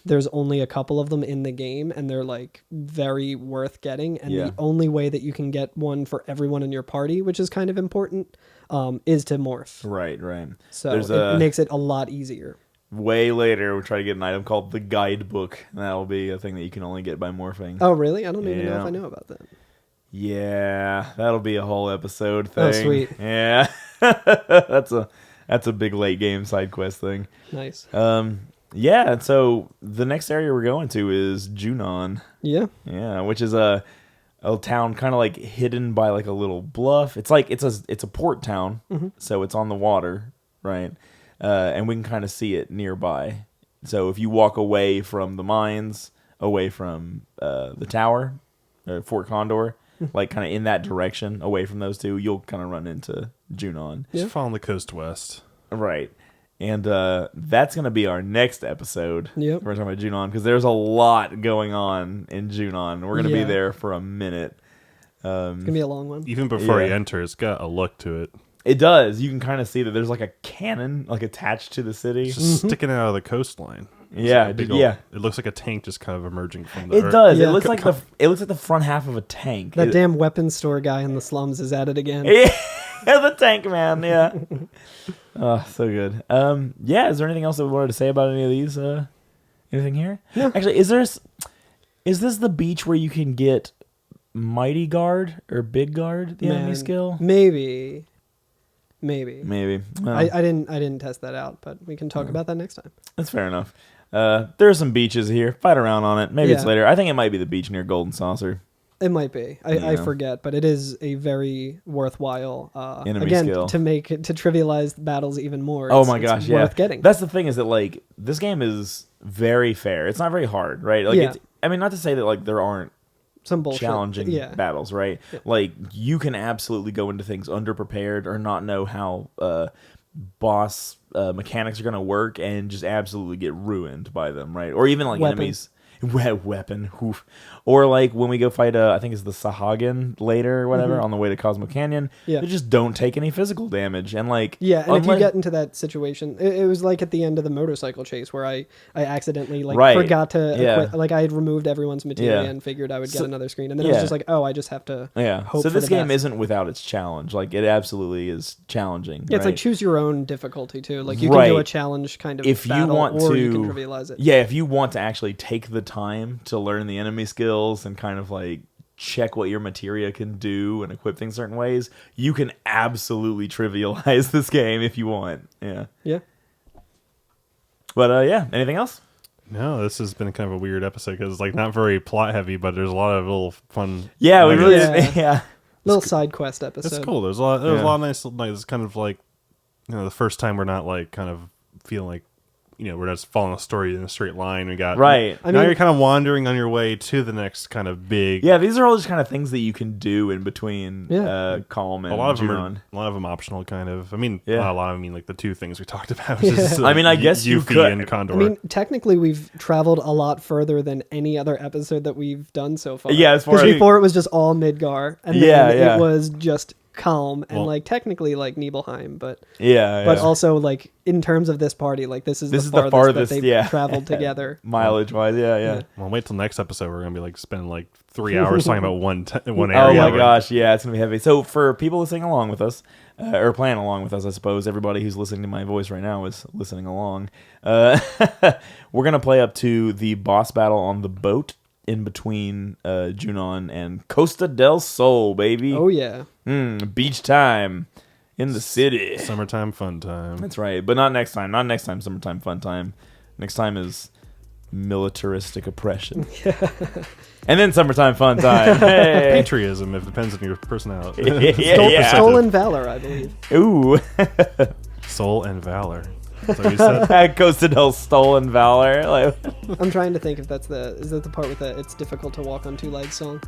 there's only a couple of them in the game and they're like very worth getting, and the only way that you can get one for everyone in your party, which is kind of important, is to morph. Right. So it makes it a lot easier. Way later, we'll try to get an item called the Guidebook, and that'll be a thing that you can only get by morphing. Oh, really? I don't even know if I know about that. Yeah, that'll be a whole episode thing. Oh, sweet. Yeah, that's a big late game side quest thing. Nice. Yeah, and so the next area we're going to is Junon. Yeah, which is a town kind of like hidden by like a little bluff. It's like it's a port town, so it's on the water, right? And we can kind of see it nearby. So if you walk away from the mines, away from the tower, Fort Condor, like kind of in that direction, away from those two, you'll kind of run into Junon. Just following the coast west. Right. And that's going to be our next episode. Yep. We're talking about Junon because there's a lot going on in Junon. We're going to be there for a minute. It's going to be a long one. Even before he enters, it's got a look to it. It does. You can kind of see that there's like a cannon like attached to the city. It's just sticking out of the coastline. Yeah, It looks like a tank just kind of emerging from the It earth. does. Yeah. It looks like the front half of a tank. That damn weapons store guy in the slums is at it again. Yeah, the tank man. Yeah. Oh, so good. Yeah. Is there anything else that we wanted to say about any of these? Anything here? No. Actually, is this the beach where you can get Mighty Guard or Big Guard, the enemy skill? Maybe. Well, I didn't test that out, but we can talk about that next time. That's fair enough. There are some beaches here. Fight around on it. Maybe it's later. I think it might be the beach near Golden Saucer. It might be. I forget, but it is a very worthwhile enemy again skill. to trivialize battles even more. Oh my gosh, yeah. Worth getting. That's the thing is that like this game is very fair. It's not very hard, right? Like I mean, not to say that like there aren't some bullshit challenging battles, right? Yeah. Like you can absolutely go into things underprepared or not know how boss mechanics are going to work and just absolutely get ruined by them, right? Or even like enemies. Weapon. Oof. Or like when we go fight I think it's the Sahagin later or whatever on the way to Cosmo Canyon, they just don't take any physical damage. And like and if you get into that situation, it was like at the end of the motorcycle chase where I accidentally forgot to equip, like I had removed everyone's materia and figured I would get another screen, and then it was just like, oh, I just have to hope so for this the game best. isn't without its challenge. Like it absolutely is challenging. Yeah, it's like choose your own difficulty too. Like you can do a challenge kind of if battle, you want or to, you can trivialize it. Yeah, if you want to actually take the time to learn the enemy skills and kind of like check what your materia can do and equip things certain ways, you can absolutely trivialize this game if you want. Yeah. But anything else? No, this has been kind of a weird episode because it's like not very plot heavy, but there's a lot of little fun. Yeah, we really Little side quest episode. It's cool. There's a lot of nice. It's kind of like, the first time we're not like kind of feeling like, we're just following a story in a straight line. We got right. Now you're kind of wandering on your way to the next kind of big. Yeah, these are all just kind of things that you can do in between Calm and a lot of Junon. them optional, kind of. I mean, Yeah. not a lot. I mean, like the two things we talked about. Is, I mean, I guess you Yuffie could. and Condor. I mean, technically, we've traveled a lot further than any other episode that we've done so far. Yeah, as far because as before it was just all Midgar, and then it was just Calm and like technically like Nibelheim, but also like in terms of this party, like this is the farthest that they've traveled together, mileage wise. Yeah. Well, wait till next episode. We're gonna be like spending like 3 hours talking about one area. Oh my gosh, yeah, it's gonna be heavy. So for people listening along with us, or playing along with us, I suppose everybody who's listening to my voice right now is listening along. We're gonna play up to the boss battle on the boat in between Junon and Costa del Sol, baby. Oh yeah. Beach time in the city. Summertime fun time. That's right, but not next time. Not next time. Summertime fun time. Next time is militaristic oppression. And then summertime fun time. Hey. Patriotism. It depends on your personality. Stolen valor, I believe. Ooh. Soul and valor. That's what you said. Costa del Stolen Valor. Like, I'm trying to think if is that the part with the "It's difficult to walk on two legs" song.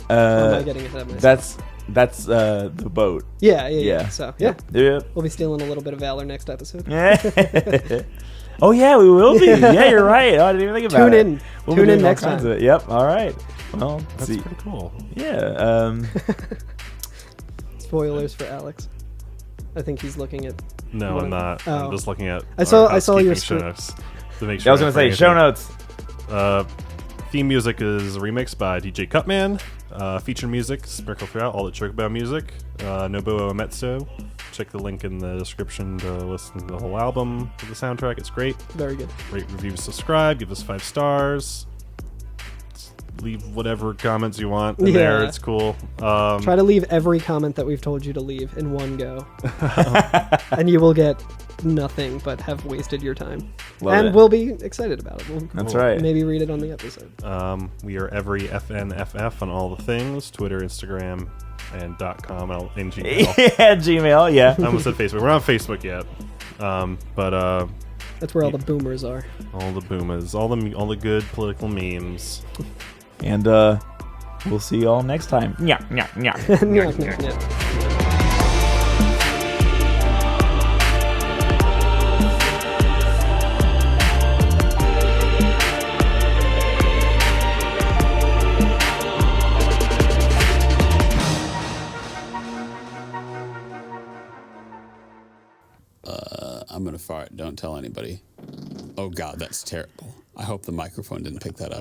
Or am I getting ahead of myself? That's the boat. Yeah. So yeah. We'll be stealing a little bit of valor next episode. Oh yeah, we will be. Yeah, you're right. Oh, I didn't even think about it. Tune in next time. Yep. All right. Well, that's pretty cool. Yeah. Spoilers for Alex. I think he's looking at. No, I'm not. I'm just looking at. I saw your show notes to make I sure. was gonna say show notes. Theme music is remixed by DJ Cutman. Feature music sprinkled throughout all the Chocobo music. Nobuo Uematsu. Check the link in the description to listen to the whole album for the soundtrack. It's great. Very good. Rate, review, subscribe. Give us 5 stars. Leave whatever comments you want in there. It's cool. Try to leave every comment that we've told you to leave in one go. And you will get nothing but have wasted your time. We'll be excited about it. That's right. Maybe read it on the episode. We are every FNFF on all the things. Twitter, Instagram, and .com and Gmail. Yeah, Gmail, yeah. I almost said Facebook. We're not on Facebook yet. But that's where all the boomers are. All the boomers. All the good political memes. And we'll see you all next time. Nya, nya, nya. Nya, nya, nya. I'm gonna fart. Don't tell anybody. Oh God, that's terrible. I hope the microphone didn't pick that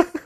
up.